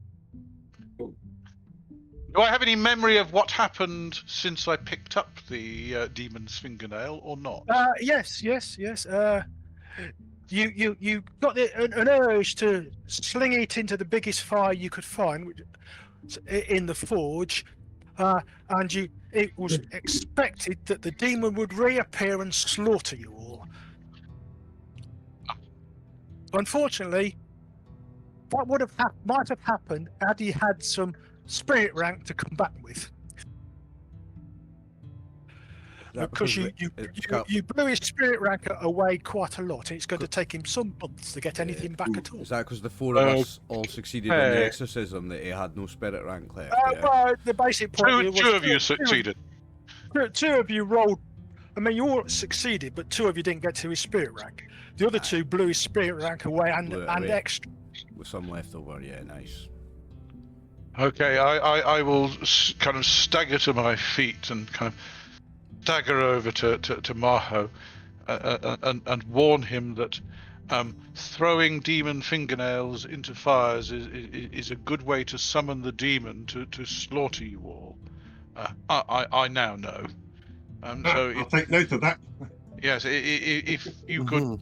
Do I have any memory of what happened since I picked up the demon's fingernail, or not? Yes. You got an urge to sling it into the biggest fire you could find in the forge, and it was expected that the demon would reappear and slaughter you all. Unfortunately, that might have happened had he had some spirit rank to come back with. Because you blew his spirit rank away quite a lot, and it's going to take him some months to get anything back at all. Is that because the four of us all succeeded in the exorcism that he had no spirit rank left? Well, the basic point was two of you succeeded. Two of you rolled. I mean, you all succeeded, but two of you didn't get to his spirit rank. The other two blew his spirit rank away and extra. With some left over, yeah, nice. Okay, I will kind of stagger to my feet and kind of stagger over to Maho and warn him that throwing demon fingernails into fires is a good way to summon the demon to slaughter you all. I now know. So I'll take note of that. Yes, if you could,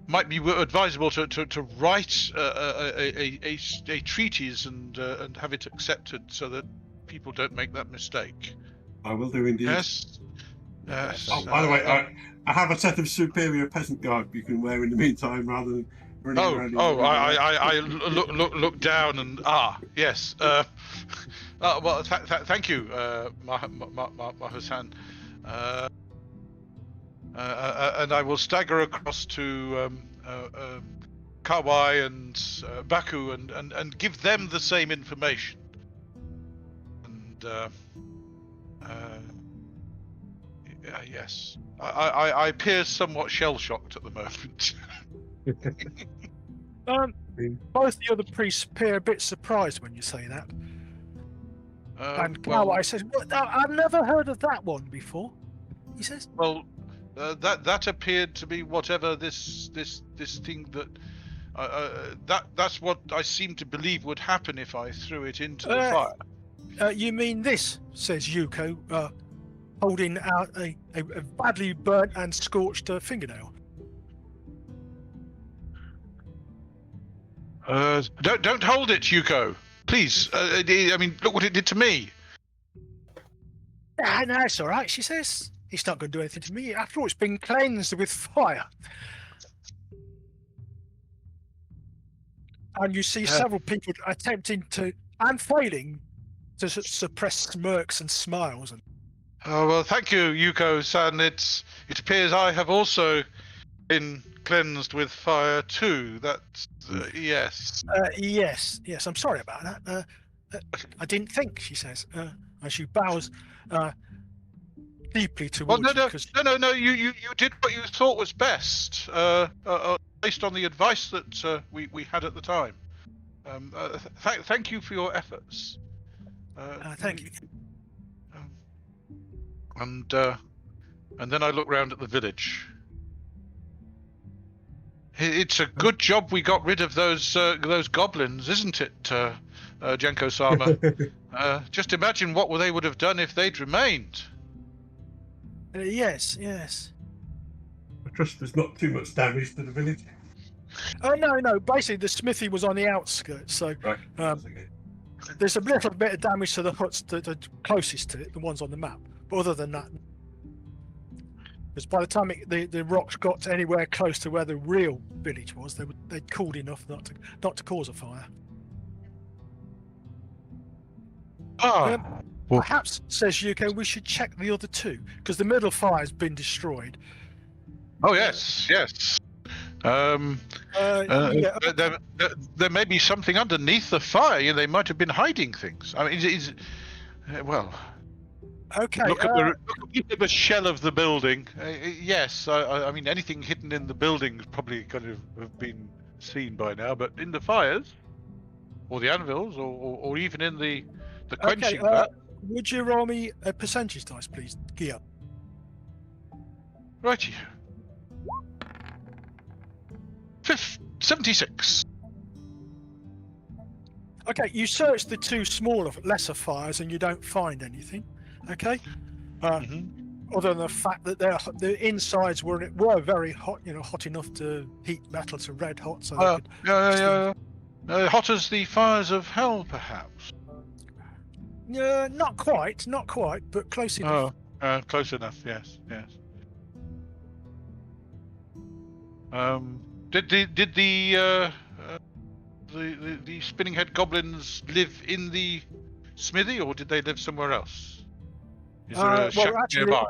might be advisable to write a treatise and have it accepted so that people don't make that mistake. I will do indeed. Yes. Yes. Oh, by the way, I have a set of superior peasant garb you can wear in the meantime, rather than running around. I look down and yes. Well, thank you, Maho-san. And I will stagger across to Kawai and Baku and give them the same information. And yes, I appear somewhat shell-shocked at the moment. Both the other priests appear a bit surprised when you say that. And Kawai says, "I've never heard of that one before." He says, Well, that appeared to be whatever this thing that's what I seem to believe would happen if I threw it into the fire. "You mean this?" says Yuko, holding out a badly burnt and scorched fingernail. Don't hold it, Yuko. Please. I mean, look what it did to me. No, it's all right, she says. It's not going to do anything to me. After all, it's been cleansed with fire. And you see several people attempting to, and failing, to suppress smirks and smiles. Oh, well, thank you, Yuko-san. It appears I have also been cleansed with fire too. That's yes. Yes. I'm sorry about that. I didn't think, she says, as she bows deeply towards you. No. You did what you thought was best, based on the advice that we had at the time. Thank you for your efforts. Thank you. And then I look round at the village. It's a good job we got rid of those goblins, isn't it, Genko-sama? Just imagine what they would have done if they'd remained. Yes. I trust there's not too much damage to the village. No. Basically, the smithy was on the outskirts, so Right. there's a little bit of damage to the huts that are closest to it, the ones on the map. But other than that, because by the time the rocks got anywhere close to where the real village was, they'd cooled enough not to cause a fire. Perhaps, says Yuko, we should check the other two, because the middle fire's been destroyed. Oh yes. There may be something underneath the fire. They might have been hiding things. I mean, well. Okay. Look at the shell of the building. Yes, I mean anything hidden in the building is probably going to have been seen by now. But in the fires, or the anvils, or even in the quenching vat. Would you roll me a percentage dice, please, Gia? Righty. 76. Okay, you search the two smaller, lesser fires, and you don't find anything. Okay. Other than the fact that the insides were very hot, hot enough to heat metal to red hot. So hot as the fires of hell, perhaps. Not quite, but close enough. Close enough. Yes. Did the spinning head goblins live in the smithy, or did they live somewhere else? Is there a shack nearby?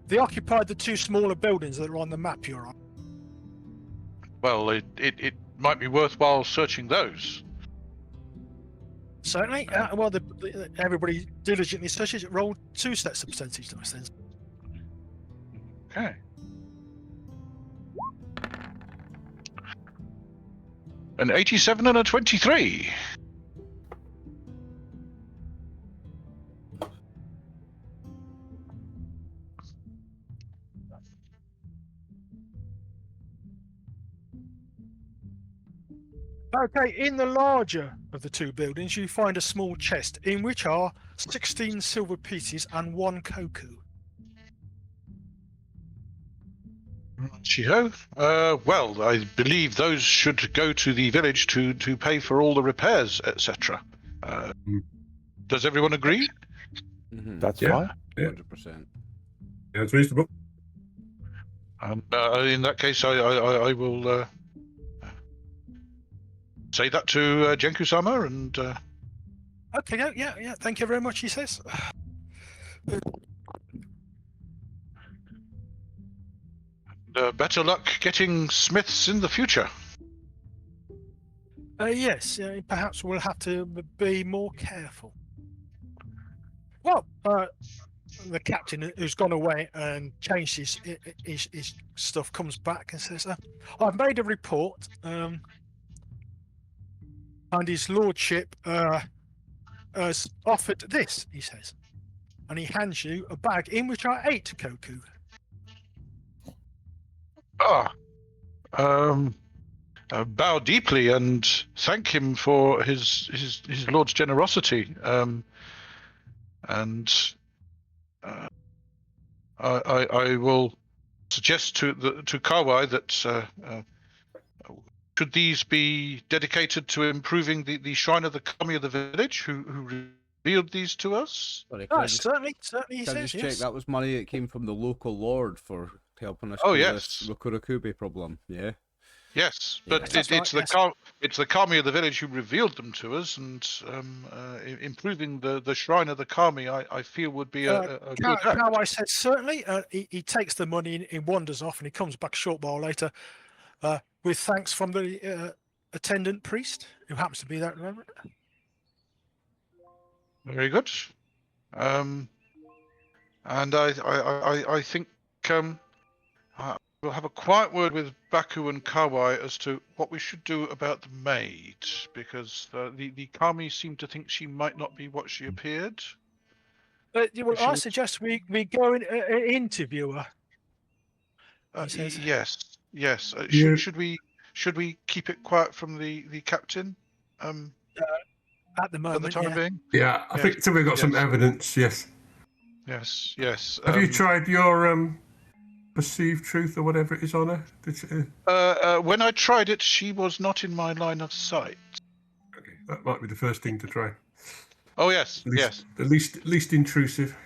They occupied the two smaller buildings that are on the map you're on. Well, it might be worthwhile searching those. Certainly. Everybody diligently searches it. Roll 2 sets of percentage dice then. Okay. An 87 and a 23. Okay, in the larger of the two buildings, you find a small chest in which are 16 silver pieces and 1 koku. Bushido? Well, I believe those should go to the village to pay for all the repairs, etc. Does everyone agree? Mm-hmm. That's Yeah. fine. 100%. Yeah, it's reasonable. In that case, I will say that to Genku-sama and. Okay, yeah. Thank you very much, he says. Better luck getting smiths in the future. Yes, perhaps we'll have to be more careful. Well, the captain, who's gone away and changed his stuff, comes back and says, I've made a report. and his lordship has offered this, he says. And he hands you a bag in which are 8 koku. Bow deeply and thank him for his lord's generosity. And I will suggest to Kawai that should these be dedicated to improving the shrine of the kami of the village, who revealed these to us. Sorry, Oh, certainly, he can I says just check yes. that was money that came from the local lord for helping us Oh, with yes. this Rokurakube problem? Yeah. Yes, Yeah. but That's it's right, it's the kami of the village who revealed them to us, and improving the shrine of the kami, I feel would be a good act. Kawai said certainly. He takes the money and wanders off, and he comes back a short while later with thanks from the attendant priest, who happens to be there at the moment. Very good. And I think we'll have a quiet word with Baku and Kawai as to what we should do about the maid, because the kami seemed to think she might not be what she appeared. I suggest we go and interview her. He says. Yes. You- Should we keep it quiet from the captain? At the At moment, the time yeah. being. Yeah, I think till we've got some Yes. evidence. Yes. Yes. Have you tried your perceived truth or whatever it is on her? When I tried it, she was not in my line of sight. Okay, that might be the first thing to try. Oh yes, yes. The least intrusive.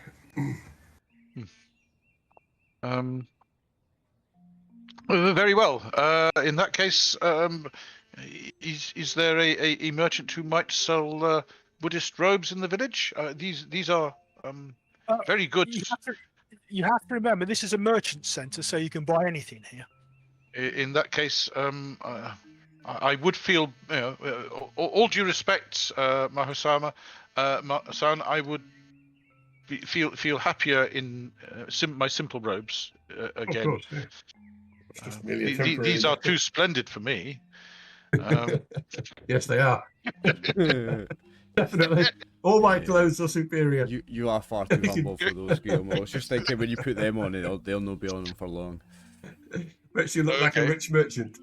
Very well. In that case, is there a merchant who might sell Buddhist robes in the village? These are very good. You have to remember this is a merchant centre, so you can buy anything here. In that case, I would feel, all due respect, Maho-sama, san, I would feel happier in my simple robes again. Of course, yeah. It's just merely a temporary These are method. too splendid for me. Yes, they are. Definitely. All my clothes are superior. You are far too humble for those, Gyomo. I was just thinking when you put them on, they'll not be on them for long. Makes you look like a Okay. rich merchant.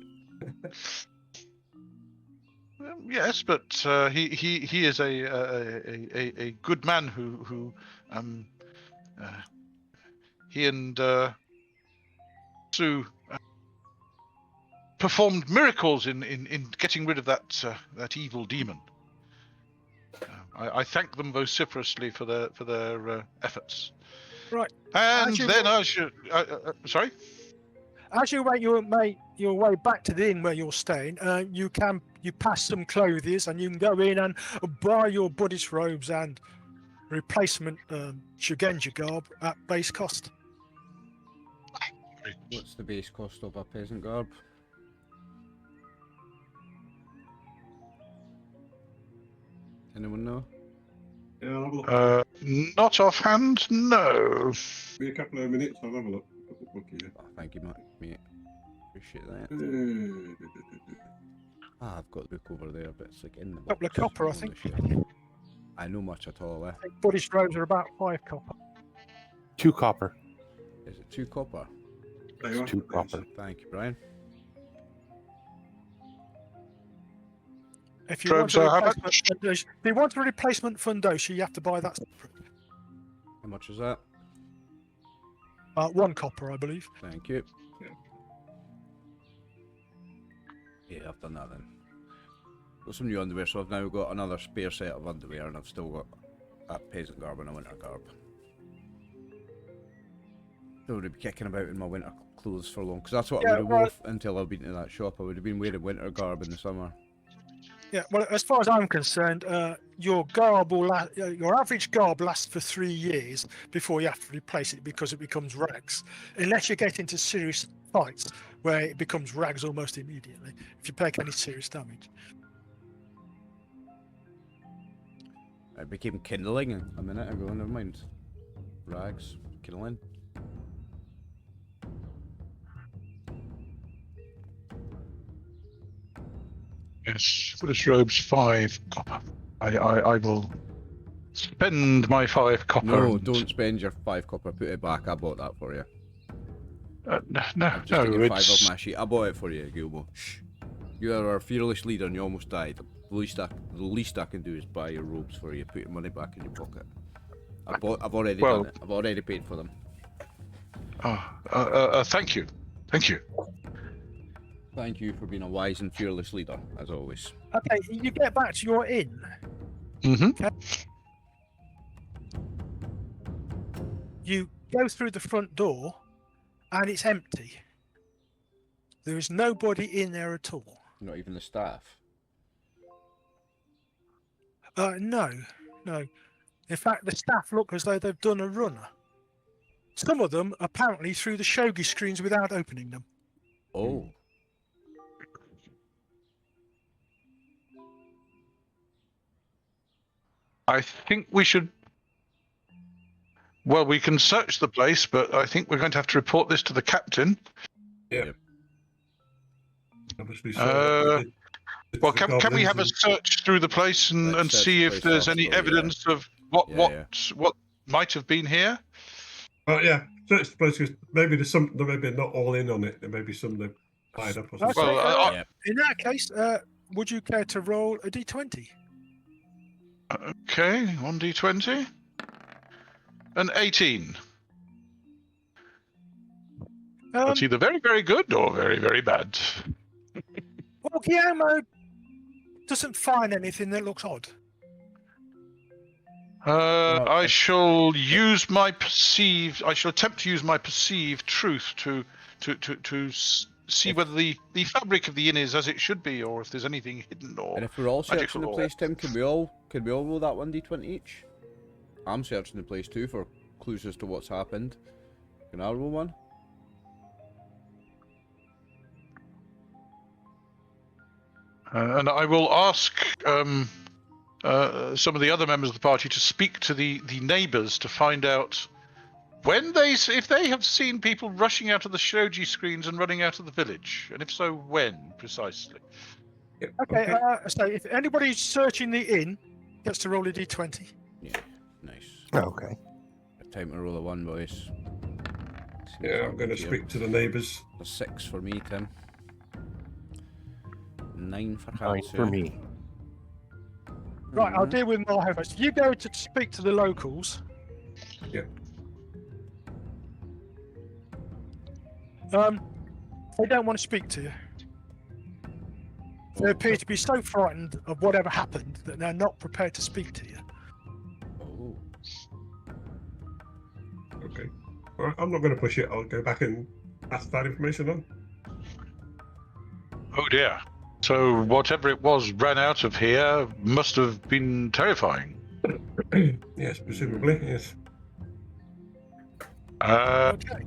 Yes, but he is a good man who he and Sue performed miracles in getting rid of that evil demon. I thank them vociferously for their efforts. Right. And Actually, then I should. Sorry. As you make your way back to the inn where you're staying, you pass some clothes and you can go in and buy your Buddhist robes and replacement Shugenja garb at base cost. What's the base cost of a peasant garb? Anyone know? Yeah, I'll have a look. Not offhand, no. Give me a couple of minutes, I'll have a look. Got the book here. Oh, thank you, mate. Appreciate that. I've got the book over there, but it's like in the Couple of box copper, I on the think. shelf. I know much at all, eh? I think Buddhist robes are about 5 copper. 2 copper. Is it 2 copper? There you are. 2 copper. Thank you, Brian. If you want Robes are how much? if you want a replacement fundoshi, you have to buy that separate. How much is that? 1 copper, I believe. Thank you. Yeah. Yeah, I've done that then. Got some new underwear, so I've now got another spare set of underwear, and I've still got a peasant garb and a winter garb. Don't want to be kicking about in my winter clothes for long, because that's what I would have wore until I've been to that shop. I would have been wearing winter garb in the summer. Yeah, well, as far as I'm concerned, your garb will your average garb lasts for 3 years before you have to replace it because it becomes rags, unless you get into serious fights where it becomes rags almost immediately if you take any serious damage. It became kindling a minute ago, never mind. Rags, kindling. Yes, Buddhist robes 5 copper. I will spend my 5 copper. No, and- don't spend your 5 copper. Put it back. I bought that for you. No, I've just taken 5 it's... off my sheet. I bought it for you, Gyomo. Shh. You are our fearless leader and you almost died. The least I can do is buy your robes for you. Put your money back in your pocket. I've already done it. I've already paid for them. Thank you. Thank you. Thank you for being a wise and fearless leader, as always. Okay, you get back to your inn. Mm-hmm. You go through the front door, and it's empty. There is nobody in there at all. Not even the staff. No. In fact, the staff look as though they've done a runner. Some of them apparently through the shogi screens without opening them. Oh. I think we should... Well, we can search the place, but I think we're going to have to report this to the captain. Yeah. Obviously, Well, can we have a search through the place and Let's search see the if place there's first, any though, evidence of what might have been here? Oh yeah, search the place. 'Cause maybe there's some. Maybe not all in on it. There may be some that tied up or something. Okay, Well, Yeah. in that case, would you care to roll a d20? Okay, 1d20. An 18. That's either very, very good or very, very bad. Well, Gyomo doesn't find anything that looks odd. I shall use my perceived. I shall attempt to use my perceived truth to see whether the fabric of the inn is as it should be, or if there's anything hidden or. And if we're all searching the magical or- place, Tim, can we all roll that 1d20 each? I'm searching the place too for clues as to what's happened. Can I roll one? And I will ask some of the other members of the party to speak to the neighbours to find out if they have seen people rushing out of the shogi screens and running out of the village, and if so, when precisely. Yep, Okay, so if anybody's searching the inn, gets to roll a d20. Yeah, nice. Okay. Time to roll a 1, boys. Yeah, I'm going to speak to the neighbours. A 6 for me, Tim. 9 for 9 Hatsu. for me. Right, I'll deal with Maho first. You go to speak to the locals. Yeah. They don't want to speak to you. They appear to be so frightened of whatever happened that they're not prepared to speak to you. Oh. Okay. All right, I'm not going to push it. I'll go back and pass that information on. Oh dear. So whatever it was ran out of here must have been terrifying. Yes, presumably. Yes. Okay.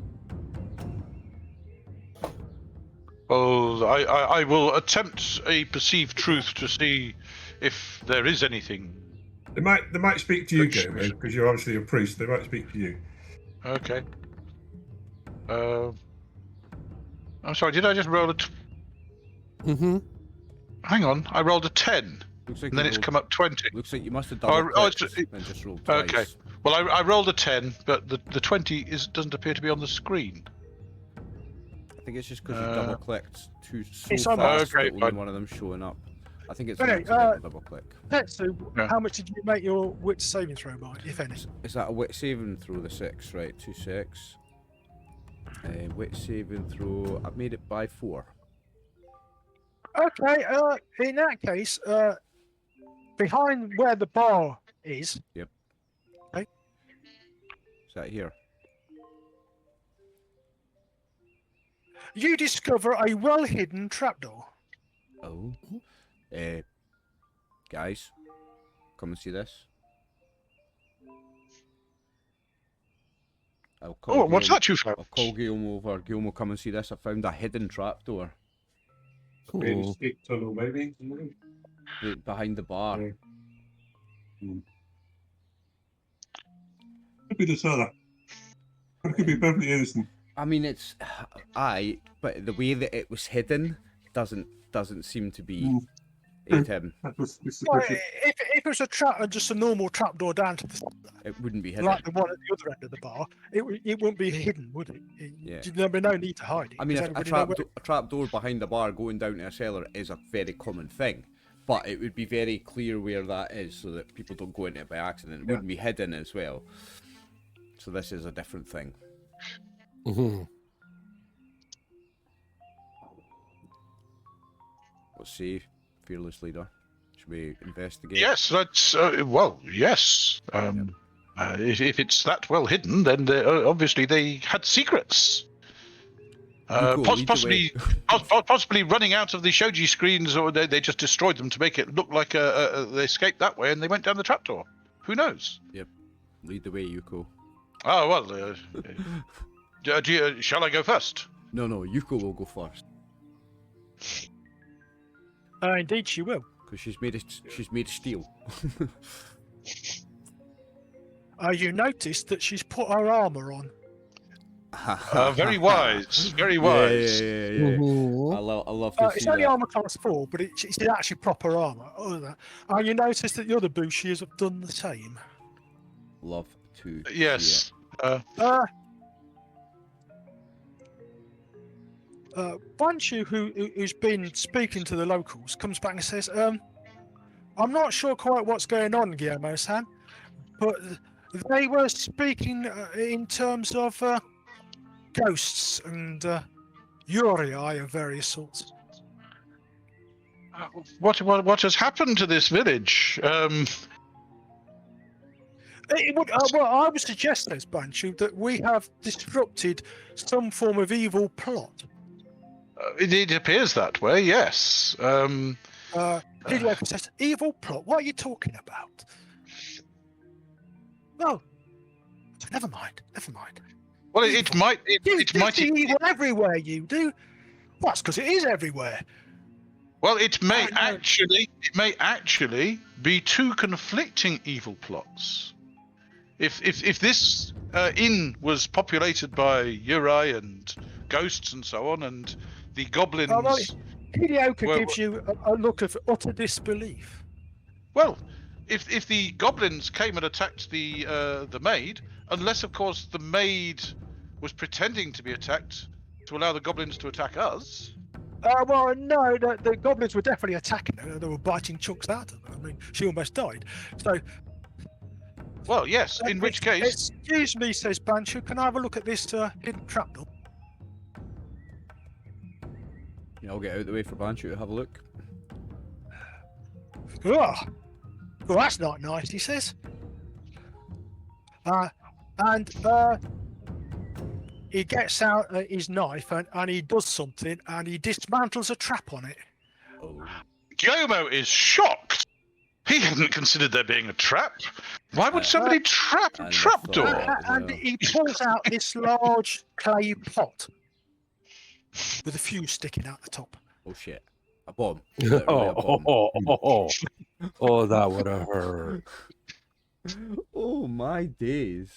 Well, I will attempt a perceived truth to see if there is anything. They might speak to you, Gyomo, because you're obviously a priest. They might speak to you. Okay. I'm sorry, did I just roll a... Mm-hmm. Hang on, I rolled a 10, Looks like and then you it's rolled- come up 20. Looks like you must have Oh, double oh, clicked and just rolled okay. twice. Well, I rolled a 10, but the 20 doesn't appear to be on the screen. I think it's just because you double clicked so It's on fast there. that Okay, only fine. one of them showing up. I think it's Okay, an accidental double click. Tetsu, Yeah. how much did you make your wit saving throw by, if any? Is that a wit saving throw, the 6, right? 2 6. Wit saving throw, I've made it by 4. Okay, in that case, behind where the bar is, Is that here? you discover a well-hidden trapdoor. Oh. Guys, come and see this. I'll call Oh, what's Gyomo- that you found? I'll call Gyomo over. Gyomo, come and see this. I found a hidden trapdoor Maybe Cool. escape tunnel, maybe. behind the bar. Yeah. Could be the cellar. It could be perfectly innocent. I mean, it's but the way that it was hidden doesn't seem to be Ate him. That was Well, sufficient. if it was a trap, just a normal trapdoor down to the It wouldn't be hidden. like the one at the other end of the bar, it wouldn't be hidden, would it? Yeah. There'd be no need to hide it. I mean, 'cause a everybody know where- trap door behind the bar going down to a cellar is a very common thing, but it would be very clear where that is so that people don't go into it by accident. It wouldn't be hidden as well. So this is a different thing. Mhm. Let's see, fearless leader. Should we investigate? Yes, that's well, yes. If it's that well hidden, then obviously they had secrets. Yuko, lead the Possibly running out of the shoji screens, or they just destroyed them to make it look like they escaped that way and they went down the trapdoor. Who knows? Yep. Lead the way, Yuko. Oh well. Shall I go first? No, Yuko will go first Indeed, she will. because she's made of steel. You noticed that she's put her armor on. Very wise. Very wise. Yeah. Mhm. I love to It's see only that. armor class 4, but it's actually proper armor. Other than that, you noticed that the other Bushidos have done the same. Love to. Yes. Banshu, who's been speaking to the locals, comes back and says, I'm not sure quite what's going on, Gyomo-san, but they were speaking in terms of ghosts and Yuri of various sorts. What has happened to this village? Well, I would suggest, there's Banshu, that we have disrupted some form of evil plot. It appears that way. Yes. Hideo says, evil plot? What are you talking about? No. Never mind. Well, it might. You might. see evil everywhere, you do. Well, that's because it is everywhere. Well, it may I know. actually be two conflicting evil plots. If this inn was populated by Yuri and ghosts and so on, and the goblins. Oh, well, Hideo Well, gives you a look of utter disbelief. Well, if the goblins came and attacked the maid, unless of course the maid was pretending to be attacked to allow the goblins to attack us. Well, no, the goblins were definitely attacking her. They were biting chunks out of her. I mean, she almost died. So, Well, yes. In which case, excuse me, says Banshu, can I have a look at this hidden trapdoor? Yeah, I'll get out of the way for Banshu to have a look. Oh, well, that's not nice, he says. And he gets out his knife and he does something and he dismantles a trap on it. Oh. Gyomo is shocked. He hadn't considered there being a trap. Why would somebody trap a I trapdoor? thought- And he pulls out this large clay pot with a fuse sticking out the top. Oh shit! A bomb. Literally a bomb. Oh, that would have hurt. Oh my days!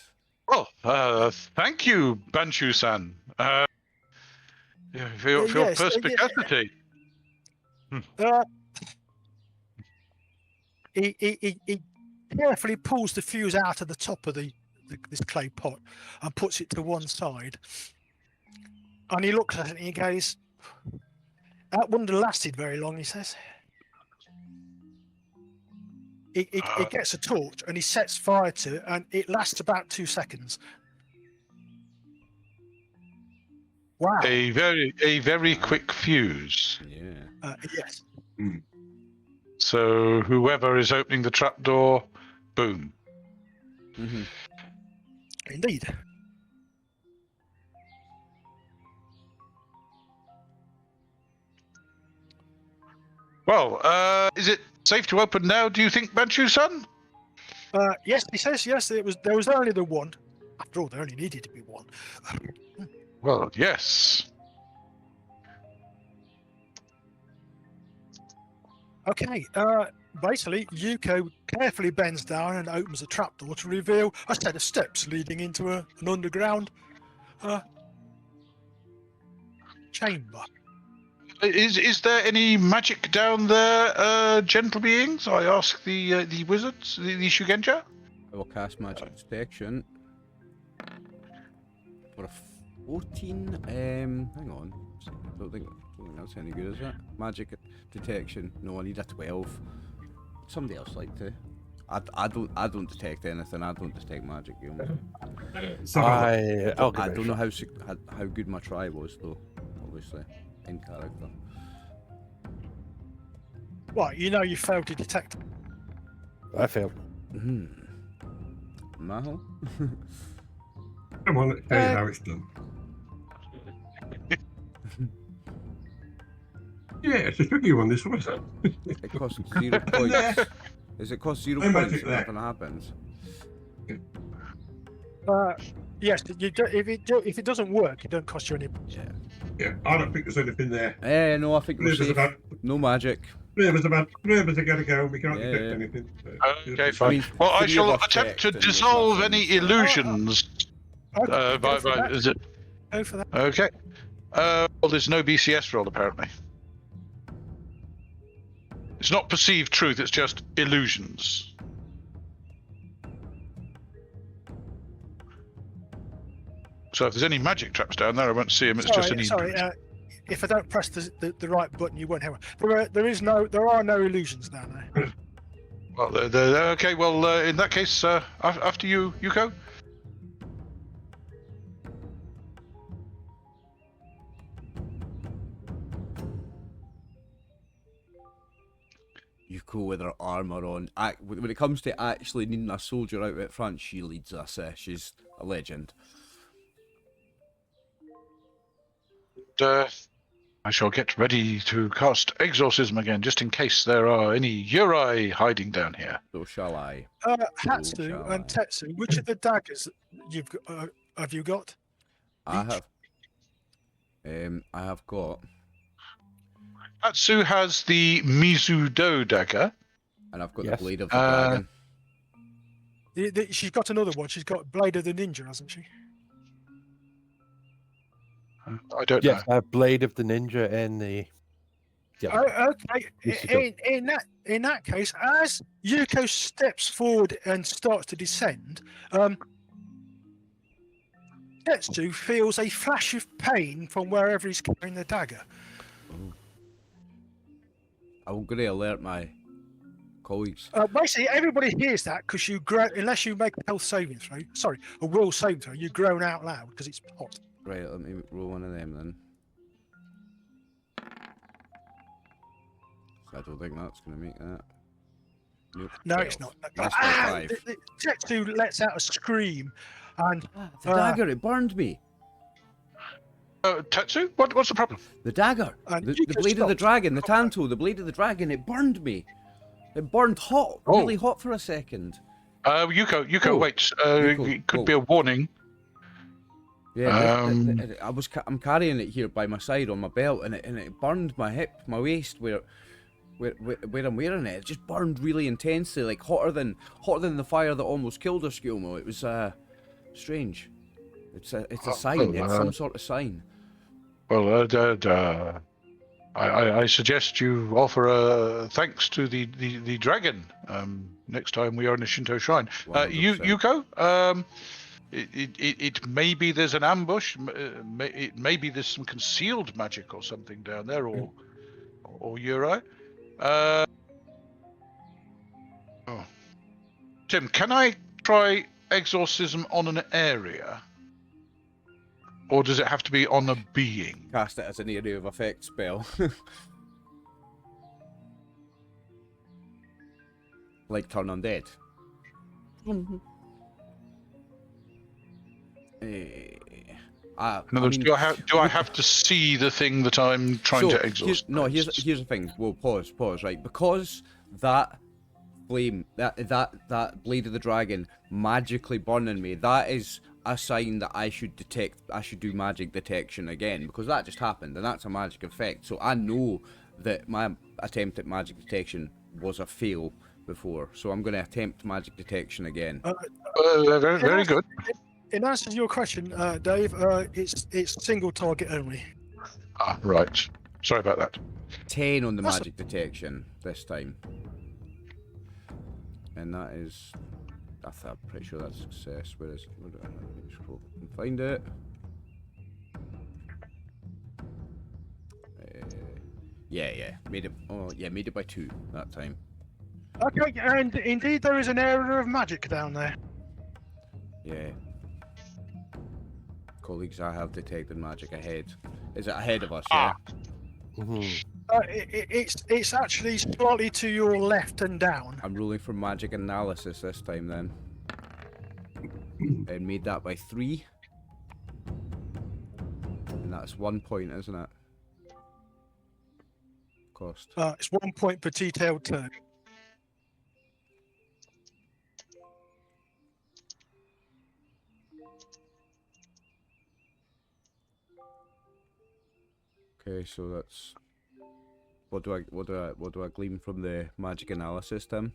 Oh, thank you, Banshu-san, for your Yes, perspicacity. He carefully pulls the fuse out of the top of this clay pot and puts it to one side. And he looks at it and he goes, that wouldn't have lasted very long, he says. He gets a torch and he sets fire to it and it lasts about 2 seconds. Wow. A very quick fuse. Yeah. Yes. So whoever is opening the trapdoor, boom. Mm-hmm. Indeed. Well, is it safe to open now, do you think, Banshu-san? Yes, he says yes. There was only the one. After all, there only needed to be one. Well, yes. Okay. Basically, Yuko carefully bends down and opens the trapdoor to reveal a set of steps leading into an underground chamber. Is there any magic down there, gentle beings? I ask the wizards, the Shugenja. I will cast magic detection for a 14. Hang on. I don't think that's any good, is it? Magic detection. No, I need a 12. Somebody else like to. I don't detect anything. I don't detect magic. You know? I don't know how good my try was though. Obviously, in character. What, you know you failed to detect? I failed. Maho? Come on, let's tell you how it's done. Yeah, it's a tricky one, this one. It costs 0 points. Does it cost 0 points if nothing happens? Yes. If it doesn't work, it don't cost you any. Yeah, I don't think there's anything there. No, I think we're safe. No magic. Neighbours are gotta go. We can't detect anything. Okay, fine. I mean, Well, I 3 shall of us attempt to checked and there's dissolve nothing, any so- illusions. Go Is it? for that. Okay. Well, there's no BCS roll apparently. It's not perceived truth. It's just illusions. So if there's any magic traps down there, I won't see them. It's just any. Sorry. If I don't press the right button, you won't have one. There are no illusions down there. Well, okay. Well, in that case, after you, Yuko. Yuko with her armour on. When it comes to actually needing a soldier out at front, she leads us. She's a legend. I shall get ready to cast exorcism again, just in case there are any Yurei hiding down here. So shall I. Hatsu and Tetsu, which of the daggers have you got? I have got. Hatsu has the Mizudo dagger. And I've got Yes. the blade of the dragon. She's got another one. She's got Blade of the Ninja, hasn't she? I don't Yes, know. I have Blade of the Ninja and the. Yeah. Oh, okay. Bushido. In that case, as Yuko steps forward and starts to descend, Tetsu feels a flash of pain from wherever he's carrying the dagger. I'm going to alert my colleagues. Basically, everybody hears that because you groan, unless you make a health saving throw. Sorry, a will saving throw. You groan out loud because it's hot. Right, let me roll one of them then. I don't think that's going to make that. Nope. No, it's not. That's my 5. Tetsu lets out a scream, and The dagger, it burned me. Tetsu, what's the problem? The dagger, And the Yuko blade of the stops. dragon, the tanto, the blade of the dragon, it burned me. It burned hot, Oh. really hot for a second. Yuko, Oh. wait. Yuko, It could oh. be a warning. Yeah, I'm carrying it here by my side on my belt, and it burned my hip, my waist, where I'm wearing it. It just burned really intensely, like hotter than the fire that almost killed us, Gyomo. It was strange. It's a sign. It's some sort of sign. Well, I suggest you offer thanks to the dragon next time we are in a Shinto shrine. 100%. Yuko, it maybe there's an ambush. Maybe there's some concealed magic or something down there, or Yurei. Tim, can I try exorcism on an area? Or does it have to be on a being? Cast it as an area of effect spell. Like turn undead. In other words, do I have to see the thing that I'm trying to exorcise? Here's the thing. Well, pause, right? Because that flame, that blade of the dragon magically burning me, that is a sign that I should do magic detection again, because that just happened and that's a magic effect. So I know that my attempt at magic detection was a fail before, so I'm going to attempt magic detection again. Very good. In answer to your question, Dave, it's single target only. Right. Sorry about that. 10 on the That's magic detection this time. And that is... I'm pretty sure that's success. Where is it? Where do I scroll and find it? Yeah. Made it. Oh, yeah, made it by 2 that time. Okay, and indeed there is an area of magic down there. Yeah. Colleagues, I have detected magic ahead. Is it ahead of us? Yeah. Mhm. It's actually slightly to your left and down. I'm rolling for magic analysis this time then. And made that by 3. And that's 1 point, isn't it? Cost. It's 1 point per detailed turn. Okay, so that's what do I glean from the magic analysis, Tim?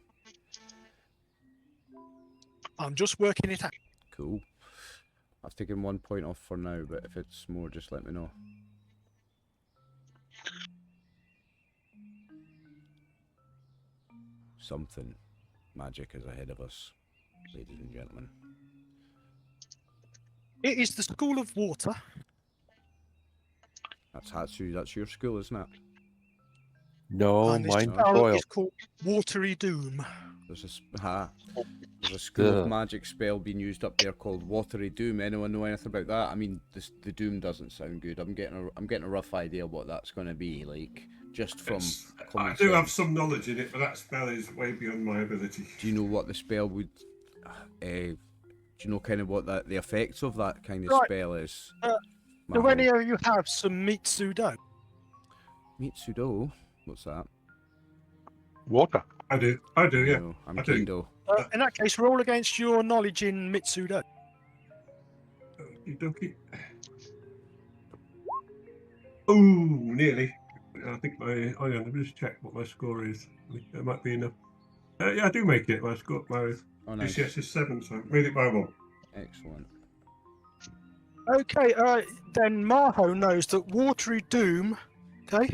I'm just working it out. Cool. I've taken 1 point off for now, but if it's more, just let me know. Something magic is ahead of us, ladies and gentlemen. It is the School of Water. That's Hatsu, that's your school, isn't it? No, and this mine spell oil. is called Watery Doom. There's a school of magic spell being used up there called Watery Doom. Anyone know anything about that? I mean, the Doom doesn't sound good. I'm getting a rough idea what that's going to be like, just from. I do have some knowledge in it, but that spell is way beyond my ability. Do you know what the spell would? Do you know kind of what the effects of that kind of spell is? Do any of you have some Mitsudo? Mitsudo? What's that? Water. I do, yeah. No, I'm I do. Kendo. In that case, roll against your knowledge in Mitsudo. Okey-dokey. Oh, nearly. I think my. Oh yeah, let me just check what my score is. I think that might be enough. Yeah, I do make it. My score, my Nice. BCS is 7, so I made it by 1. Excellent. Okay, then Maho knows that Watery Doom. Okay.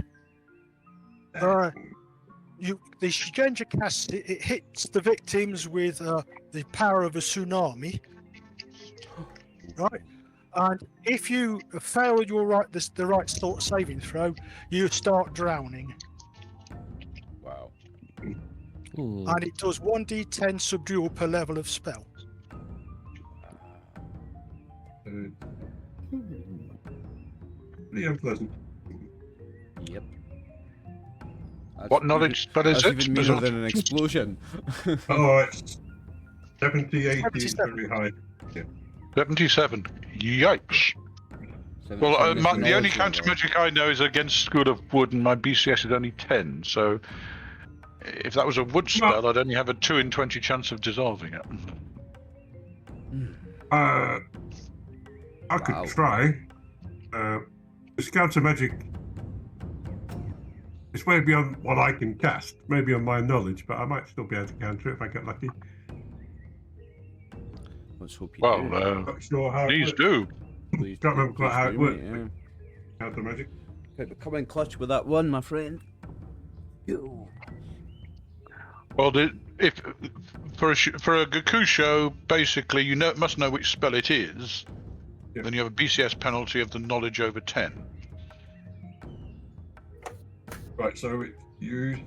The Shigenja casts it. It hits the victims with the power of a tsunami. Right. And if you fail the right sort of saving throw, you start drowning. Wow. And it does 1d10 subdual per level of spell. Pretty unpleasant. Yep. What knowledge spell is That's it? even meaner than an explosion. Oh, it's 70, 80 is 77. very high. 77. Yikes. Well, the only counter magic I know is against School of Wood, and my BCS is only 10. So, if that was a wood spell, I'd only have a 2 in 20 chance of dissolving it. I could try. The counter magic is way beyond what I can cast, maybe on my knowledge, but I might still be able to counter it if I get lucky. Let's hope you do. Well, Not sure how. please do. Please Can't do, remember quite please how it do, works. mate, yeah. Counter magic. Come in clutch with that one, my friend. Yo. Well, for a Gakusho, basically, you must know which spell it is. Yeah. Then you have a BCS penalty of the knowledge over 10. Right, so it's used.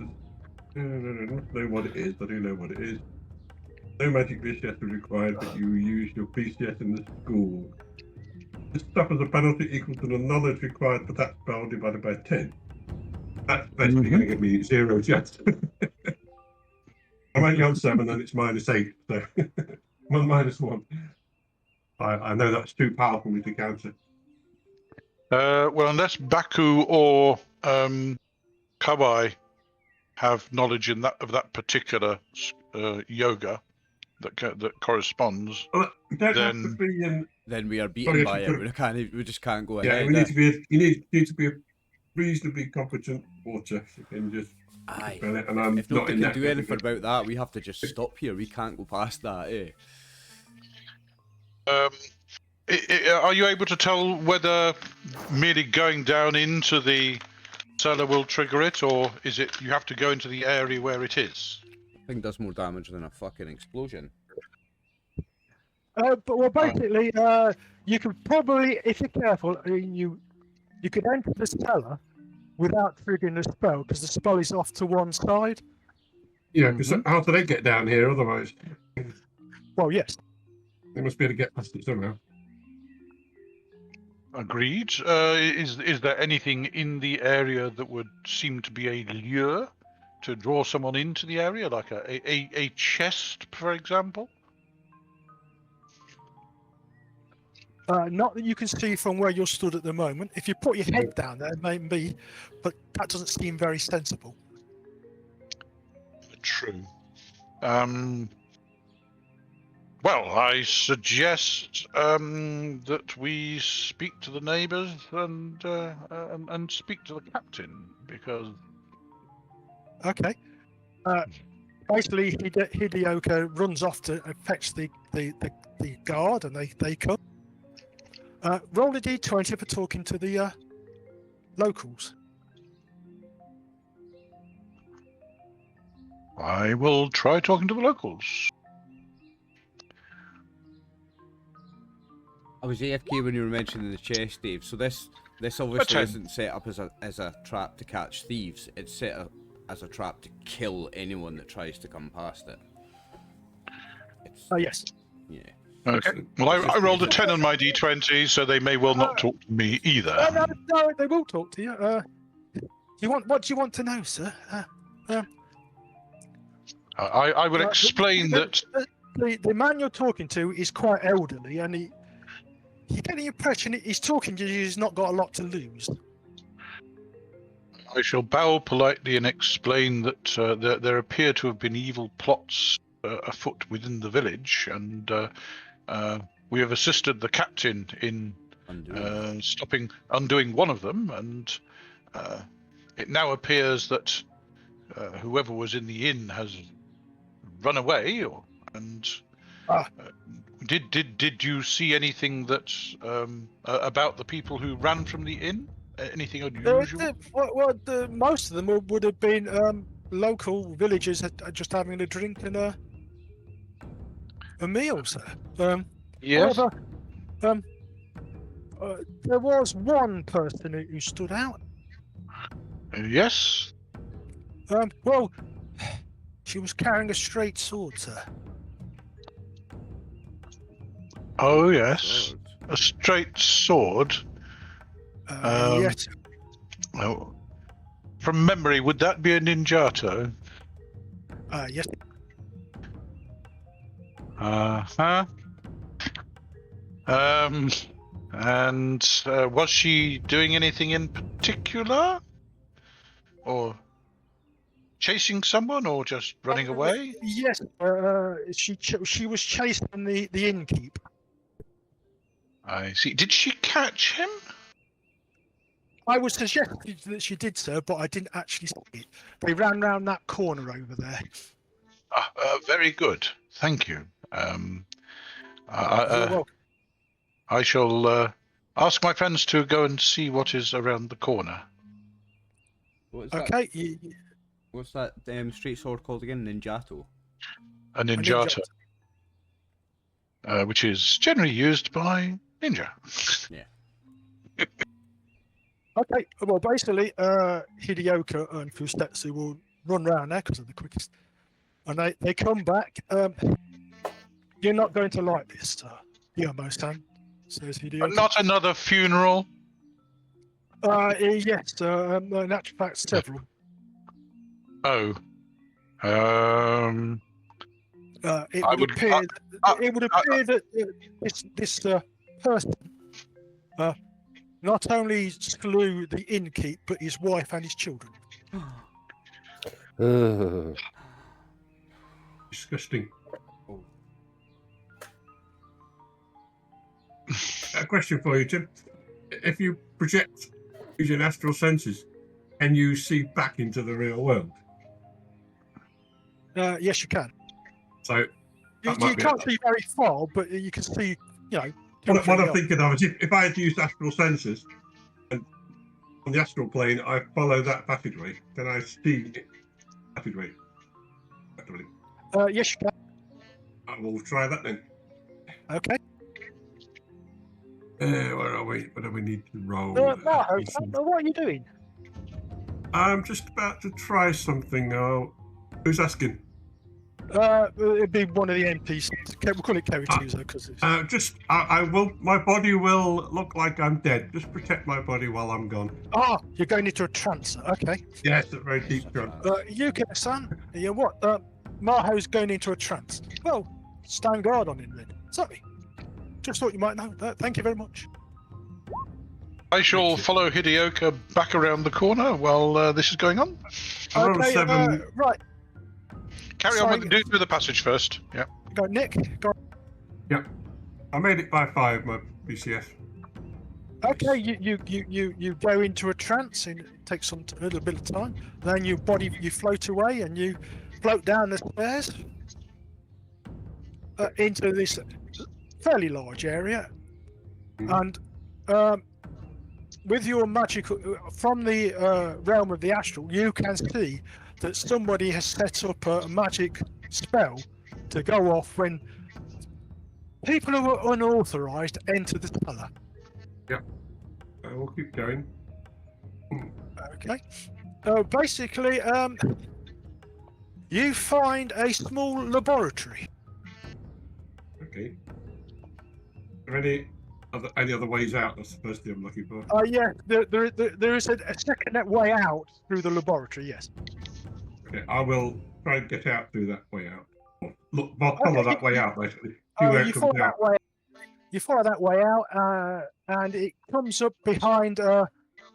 I don't know what it is. I do know what it is. No magic BCS is required, but you use your BCS in the school. This suffers a penalty equal to the knowledge required for that spell divided by 10. That's basically going to give me 0 chance. I'm only on 7 and it's -8, so I'm -1. I know that's too powerful for me to counter. Well, unless Baku or Kabai have knowledge of that particular yoga that corresponds, Well, you don't have then to be in. Then we are beaten by it. We just can't go Yeah, ahead. we need to be. You need to be a reasonably competent water. You can just spell it, and I'm If not nobody in can that do anything category. about that, we have to just stop here. We can't go past that, eh? are you able to tell whether merely going down into the Cellar will trigger it, or is it you have to go into the area where it is? I think does more damage than a fucking explosion. But well, basically, you could probably, if you're careful, you could enter the cellar without triggering the spell because the spell is off to one side. Yeah, because how do they get down here otherwise? Well, yes. They must be able to get past it somehow. Agreed. Is there anything in the area that would seem to be a lure to draw someone into the area, like a chest, for example? Not that you can see from where you're stood at the moment. If you put your head down there, maybe, but that doesn't seem very sensible. True. Well, I suggest that we speak to the neighbours and speak to the captain, because... Okay. Basically, Hideyoko runs off to fetch the guard, and they come. Roll a d20 for talking to the locals. I will try talking to the locals. I was AFK when you were mentioning the chest, Dave. So this obviously isn't set up as a trap to catch thieves. It's set up as a trap to kill anyone that tries to come past it. Yes. Yeah. Okay. Well, I rolled a 10 on my d20, so they may well not talk to me either. No, they will talk to you. What do you want to know, sir? I will explain that... The man you're talking to is quite elderly, and you get the impression he's talking to you, he's not got a lot to lose. I shall bow politely and explain that there appear to have been evil plots afoot within the village, and we have assisted the captain in undoing one of them, and it now appears that whoever was in the inn has run away. Did you see anything that about the people who ran from the inn? Anything unusual? Most of them would have been local villagers just having a drink and a meal, sir. Yes. However, there was one person who stood out. Yes. Well, she was carrying a straight sword, sir. Oh yes, a straight sword. Yes. Well, from memory, would that be a ninjato? Yes. And was she doing anything in particular, or chasing someone, or just running away? Yes. She was chasing the innkeep. I see. Did she catch him? I would suggest that she did, sir, but I didn't actually see it. They ran round that corner over there. Very good. Thank you. You're welcome. I shall ask my friends to go and see what is around the corner. Okay. What's that straight sword called again? Ninjato. A ninjato. Which is generally used by ninja. Yeah. Okay. Well, basically, Hideyoko and Fusetsu will run round there because they're the quickest. And they come back. You're not going to like this, Gyomo-san, says Hideyoko. Not another funeral? Yes, in actual fact, several. Oh. It would appear that this person not only slew the innkeep, but his wife and his children. Disgusting. A question for you, Tim. If you project using astral senses, can you see back into the real world? Yes, you can. So You can't see very far, but you can see, What I'm thinking of is if I had to use astral senses and on the astral plane, I follow that passageway. Can I see it? Passageway. Actually, Yes, you can. I will try that then. Okay. Where are we? What do we need to roll? Maho, what are you doing? I'm just about to try something. Oh, who's asking? It'd be one of the NPCs. We'll call it Kerituzo because it's... I will. My body will look like I'm dead. Just protect my body while I'm gone. You're going into a trance. Okay. Yes, a very deep trance. Yuki-san, you what? Maho's going into a trance. Well, stand guard on him then. Sorry. Just thought you might know. Thank you very much. I shall follow Hideyoko back around the corner while this is going on. Okay, right. Carry on do through the passage first. Yeah. Go, Nick. Go. Yep. I made it by 5, my BCS. Okay, you go into a trance and it takes a little bit of time. Then you float away and you float down the stairs into this fairly large area, and with your magical from the realm of the astral, you can see that somebody has set up a magic spell to go off when people who are unauthorized enter the cellar. Yep. We'll keep going. Okay. Basically, you find a small laboratory. Okay. Are there any other ways out? That's the first thing I'm looking for. Yeah, there is a second way out through the laboratory, yes. Okay, I will try and get out through that way out. Look, follow that way out, basically. You follow that way. You follow that way out, and it comes up behind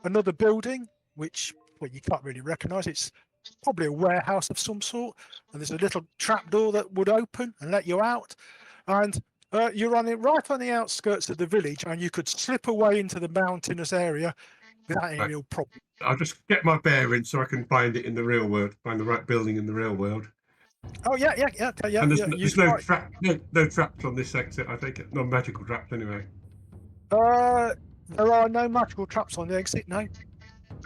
another building, which you can't really recognise. It's probably a warehouse of some sort, and there's a little trapdoor that would open and let you out. And you're right on the outskirts of the village, and you could slip away into the mountainous area without any real problem. I'll just get my bearings so I can find it in the real world, find the right building in the real world. Oh yeah. And there's no traps on this exit. I think no magical traps anyway. There are no magical traps on the exit. No.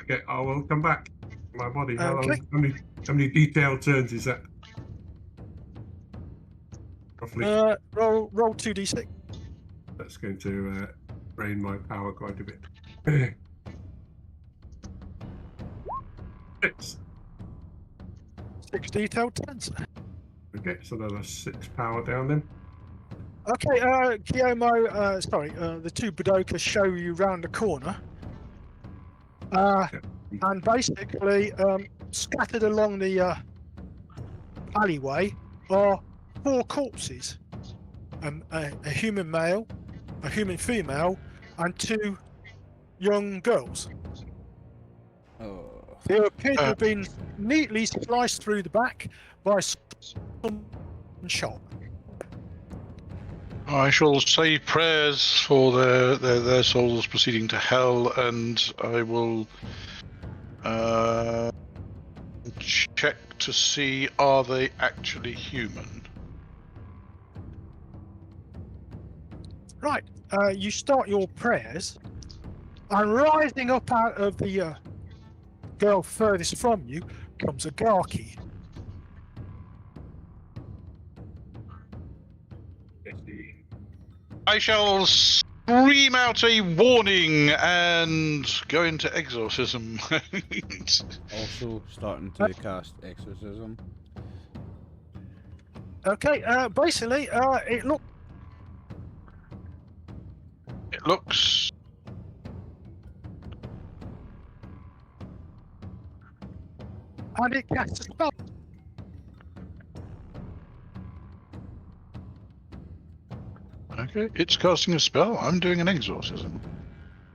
Okay, I will come back. My body. Okay. How many detailed turns is that? Roughly. Roll 2d6. That's going to drain my power quite a bit. 6 detailed turns. Okay, so another 6 power down then. Okay, Gyomo, the two Budokas show you round the corner. And basically, scattered along the alleyway are 4 corpses. A human male, a human female, and 2 young girls. They appear to have been neatly sliced through the back by some shot. I shall say prayers for their souls proceeding to hell, and I will check to see, are they actually human? Right, you start your prayers, and rising up out of the girl furthest from you comes a Garki. I shall scream out a warning and go into exorcism. Also starting to cast exorcism. Okay, basically, it looks. And it casts a spell. Okay, it's casting a spell. I'm doing an exorcism.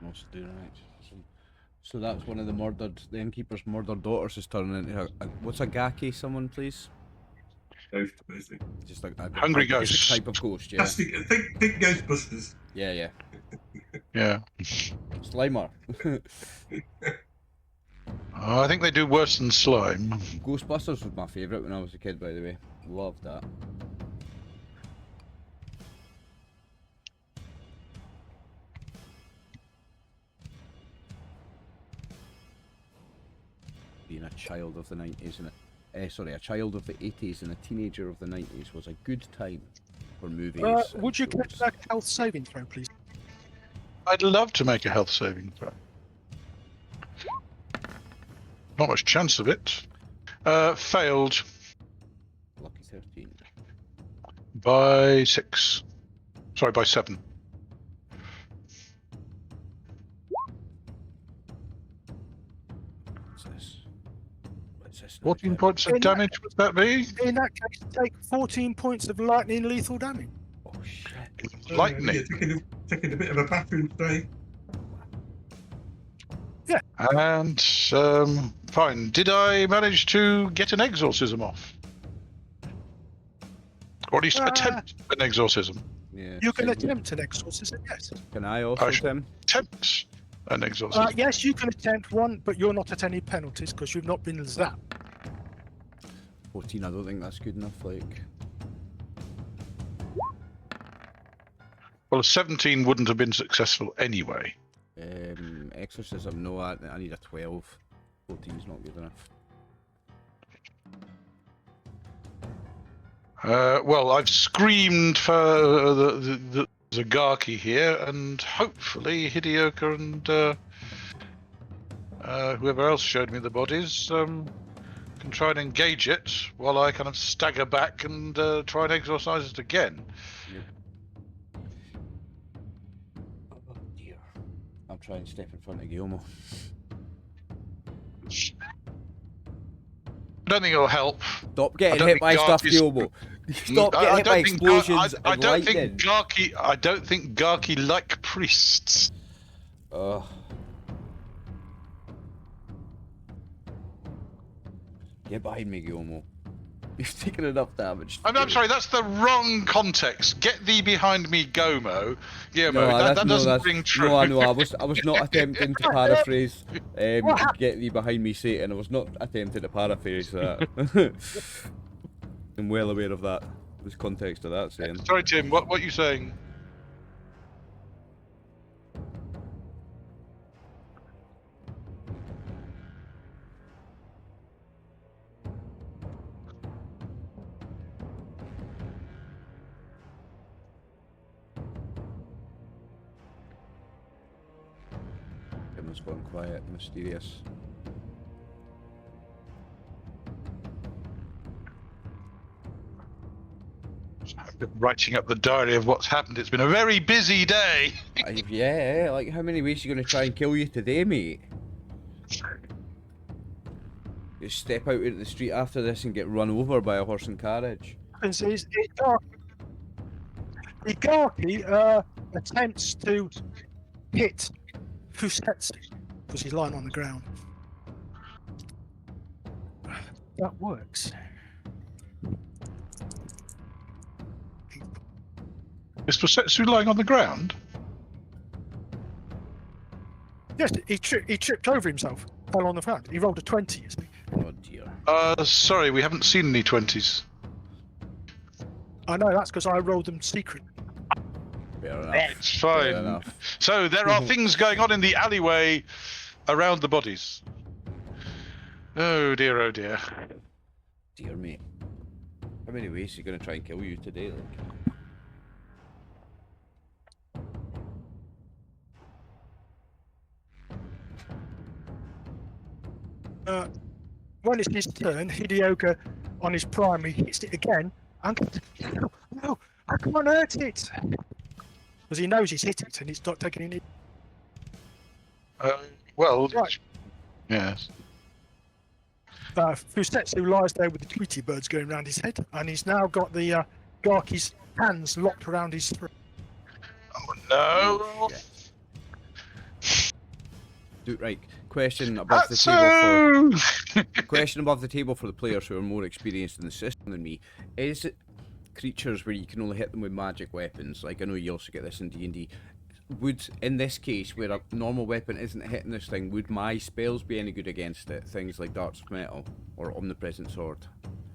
Also doing an exorcism. So that's one of the innkeeper's murdered daughters is turning into what's a gaki? Someone, please. Ghost, basically. Just like a Hungry ghost. type of ghost, yeah. Think Ghostbusters. Yeah. Yeah. Slimer. I think they do worse than slime. Ghostbusters was my favourite when I was a kid, by the way. Loved that. being a child of the 90s and a child of the 80s and a teenager of the 90s was a good time for movies. Would you and get shows. that health saving throw, please? I'd love to make a health saving throw. Not much chance of it. Failed Lucky 13. by 6. Sorry, by 7. What's this? What's this? 14 points of damage, would that be? In that case, take 14 points of lightning lethal damage. Oh shit. Lightning. Yeah, taking a bit of a battering today. And, fine. Did I manage to get an exorcism off? Or at least attempt an exorcism? Yeah. You can same here. attempt an exorcism, yes. Can I also, should- Tim? Attempt an exorcism. Yes, you can attempt one, but you're not at any penalties because you've not been zapped. 14, I don't think that's good enough, like... Well, a 17 wouldn't have been successful anyway. Exorcism, no, I need a 12. 14's not good enough. Well, I've screamed for the Zagaki here, and hopefully Hideyoko and whoever else showed me the bodies can try and engage it while I kind of stagger back and try and exorcise it again. Oh dear. I'll try and step in front of Gyomo. I don't think it'll help. Stop getting don't hit think by stuff, Garky's- Gyomo. Stop getting hit by explosions I and don't lightning. think Garky. I don't think Garky like priests. Get behind me, Gyomo. You've taken enough damage. I'm sorry, that's the wrong context. Get thee behind me, Gomo. Yeah, No, that doesn't ring true. No, I know. I was not attempting to paraphrase. Get thee behind me, Satan. I was not attempting to paraphrase that. I'm well aware of that. The context of that saying. Sorry, Tim. What are you saying? Everyone's gone quiet, mysterious. I've been writing up the diary of what's happened. It's been a very busy day. Yeah, like how many ways are you going to try and kill you today, mate? Just step out into the street after this and get run over by a horse and carriage. Igaki attempts to hit Fusetsu because he's lying on the ground. That works. Is Fusetsu lying on the ground? Yes, he tripped over himself, fell on the ground. He rolled a 20, you see. Oh dear. Sorry, we haven't seen any 20s. I know, that's because I rolled them secret. Fair enough. It's Fair fine. enough. So there are things going on in the alleyway around the bodies. Oh dear, oh dear. Dear me. How many ways are you going to try and kill you today? Like? When it's his turn, Hideyoko on his primary hits it again. And no, I can't hurt it. Because he knows he's hit it and it's not taking any. Well, Right. yes. Fusetsu lies there with the Tweety birds going around his head, and he's now got the Garky's hands locked around his throat. Oh no. Do right. Question above the table for question above the table for the players who are more experienced in the system than me. Is it creatures where you can only hit them with magic weapons? Like I know you also get this in D&D. Would, in this case, where a normal weapon isn't hitting this thing, would my spells be any good against it? Things like Darts of Metal or Omnipresent Sword?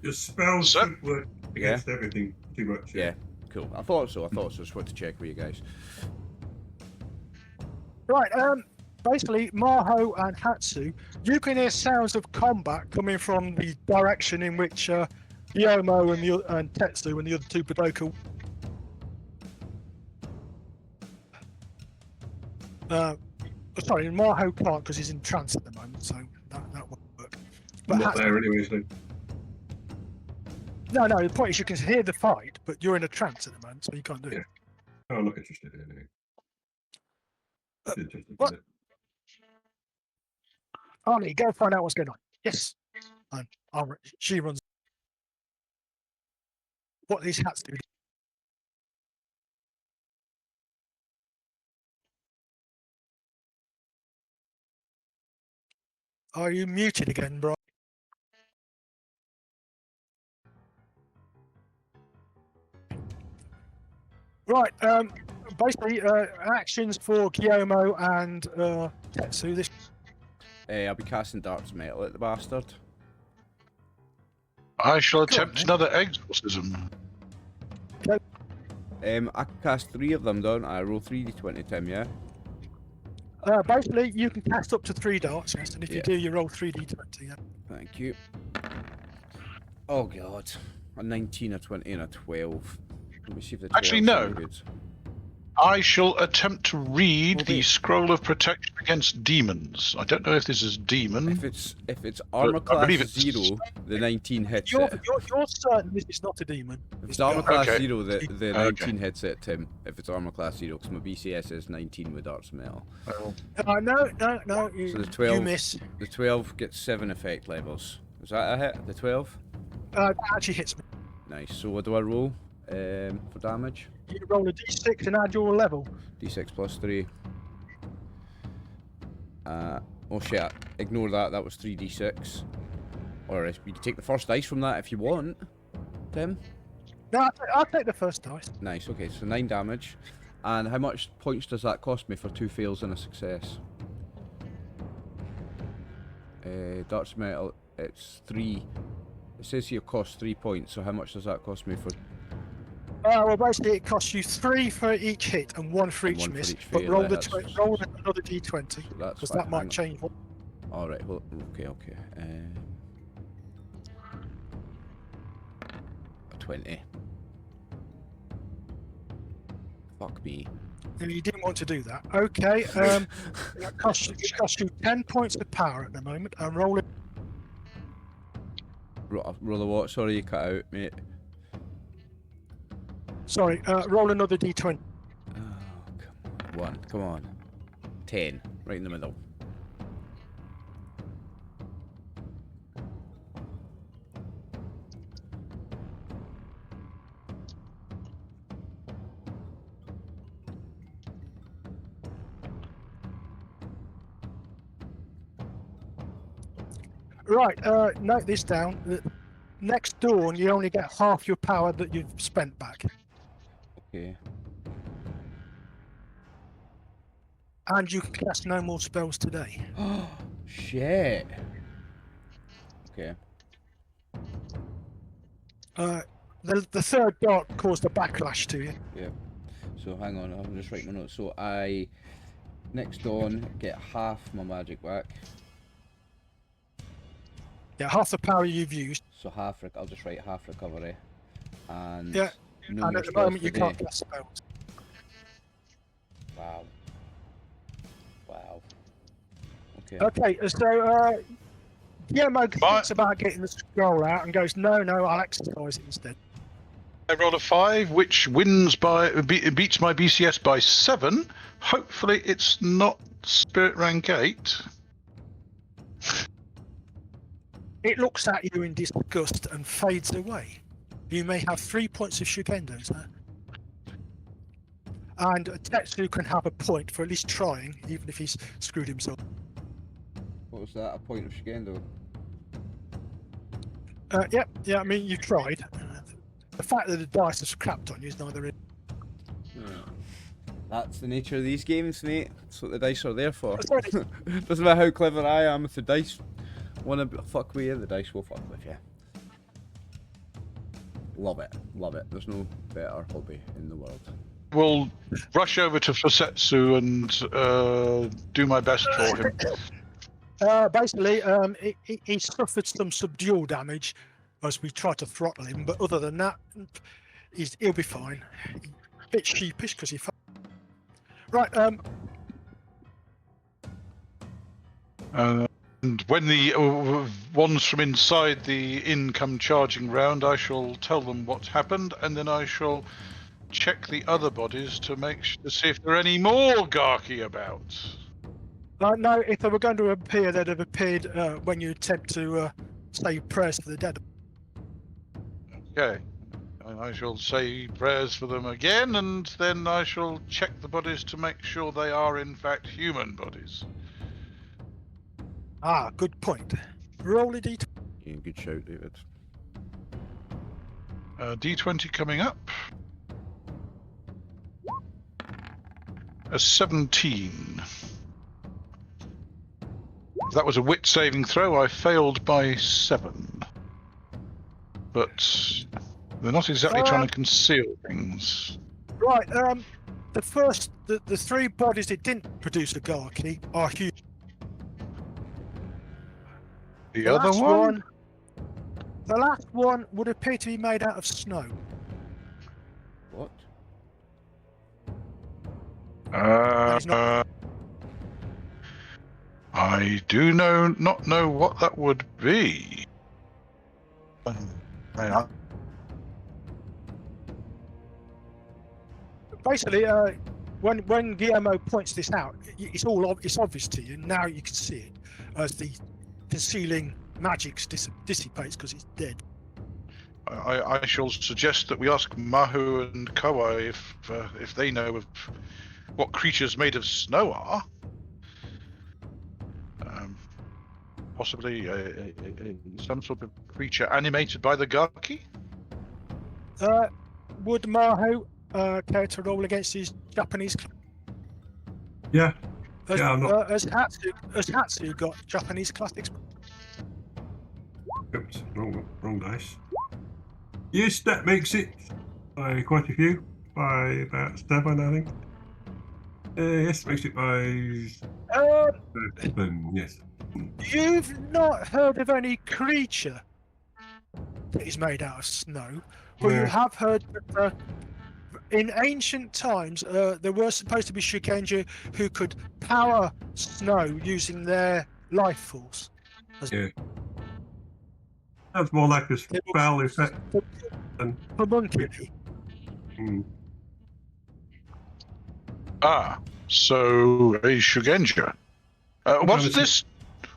Your spells So- should work against everything too much. Yeah, cool. I thought so. Just wanted to check with you guys. Right, basically, Maho and Hatsu, you can hear sounds of combat coming from the direction in which Gyomo and Tetsu and the other two Budoka. Sorry, Maho can't because he's in trance at the moment, so that won't work. But I'm not Hatsu, there anyway, so no, the point is you can hear the fight, but you're in a trance at the moment, so you can't do it. oh, I'm not interested in it. Interested in what? it. Arnie, go find out what's going on. Yes. She runs. What these hats do. Are you muted again, bro? Right, basically, actions for Gyomo and Tetsu. This I'll be casting darts metal at the bastard. I shall Go on, attempt then. another exorcism. I can cast 3 of them down. I roll 3d20, Tim, yeah? basically, you can cast up to 3 darts, yes, and if you Yeah. do, you roll 3d20. Yeah. Thank you. Oh god. A 19, a 20, and a 12. Let me see if the 12 Actually, no. good. I shall attempt to read Oh, the wait. Scroll of Protection against Demons. I don't know if this is demon. If it's armor I class believe it's- 0, the 19 hits You're, it. you're certain this is not a demon. If it's armor class Okay. 0, the Okay. 19 hits it, Tim. If it's armor class 0, because my BCS is 19 with darts metal. No, you, So the 12 you miss. The 12 gets 7 effect levels. Is that a hit? The 12? That actually hits me. Nice. So what do I roll for damage? You roll a d6 and add your level. D6 plus 3. Oh shit, ignore that, that was 3d6. Or you can take the first dice from that if you want, Tim. No, I'll take the first dice. Nice, okay, so 9 damage. And how much points does that cost me for 2 fails and a success? Darts metal, it's 3. It says here costs 3 points, so how much does that cost me for... Well, basically, it costs you 3 for each hit and 1 for And each 1 for miss. each But fail, roll, yeah, that's- roll another d20, So that's because fine. that might Hang on. change. Alright, well, okay. A 20. Fuck me. You didn't want to do that. Okay, it costs you 10 points of power at the moment, and roll it. Roll a what? Sorry, you cut out, mate. Sorry, roll another d20. Oh, come on. Come on. 10. Right in the middle. Right, note this down. Next dawn, you only get half your power that you've spent back. Okay. And you can cast no more spells today. Shit. Okay. The third dart caused a backlash to you. Yeah. So hang on, I'll just write my notes. So I next dawn get half my magic back. Yeah, half the power you've used. So I'll just write half recovery. And Yeah, no and more at the spells moment you today. can't cast spells. Wow. Wow. Okay. Okay, so Gyomo thinks about getting the scroll out and goes, no, I'll exercise it instead. I rolled a 5, which beats my BCS by 7. Hopefully, it's not Spirit Rank 8. It looks at you in disgust and fades away. You may have 3 points of Shugendo, sir. And Tetsu can have a point for at least trying, even if he's screwed himself. What was that? A point of Shigendo? Yeah, I mean, you tried. The fact that the dice have crapped on you is neither in. Yeah. That's the nature of these games, mate. That's what the dice are there for. That's what it Doesn't matter how clever I am, if the dice wanna fuck with you, the dice will fuck with you. Love it. There's no better hobby in the world. will rush over to Fusetsu and do my best for him. Basically, he suffered some subdual damage as we tried to throttle him, but other than that, he'll be fine. A bit sheepish because he fell. Right, And when the ones from inside the inn come charging round, I shall tell them what's happened, and then I shall check the other bodies to see if there are any more Garki about. no, if they were going to appear, they'd have appeared when you attempt to say prayers for the dead. Okay. And I shall say prayers for them again, and then I shall check the bodies to make sure they are in fact human bodies. Ah, good point. Roll a d20. Yeah, good shout, David. D20 coming up. A 17. If that was a wit saving throw, I failed by 7. But they're not exactly trying to conceal things. Right, the three bodies that didn't produce a Garki are human. The other one? The last one would appear to be made out of snow. What? I do not know what that would be. Basically, when Gyomo points this out, it's obvious to you. Now you can see it as the concealing magics dissipates because it's dead. I shall suggest that we ask Maho and Koa if they know of what creatures made of snow are. Possibly some sort of creature animated by the Garki? Would Maho care to roll against his Japanese? Yeah. Has Hatsu got Japanese classics? Oops, wrong dice. Yes, that makes it by quite a few. By about 7, I think. Yes, makes it by 7, yes. You've not heard of any creature that is made out of snow, but you have heard that in ancient times there were supposed to be Shugenja who could power snow using their life force. Yeah. Sounds more like a spell effect than homunculi. So a Shugenja.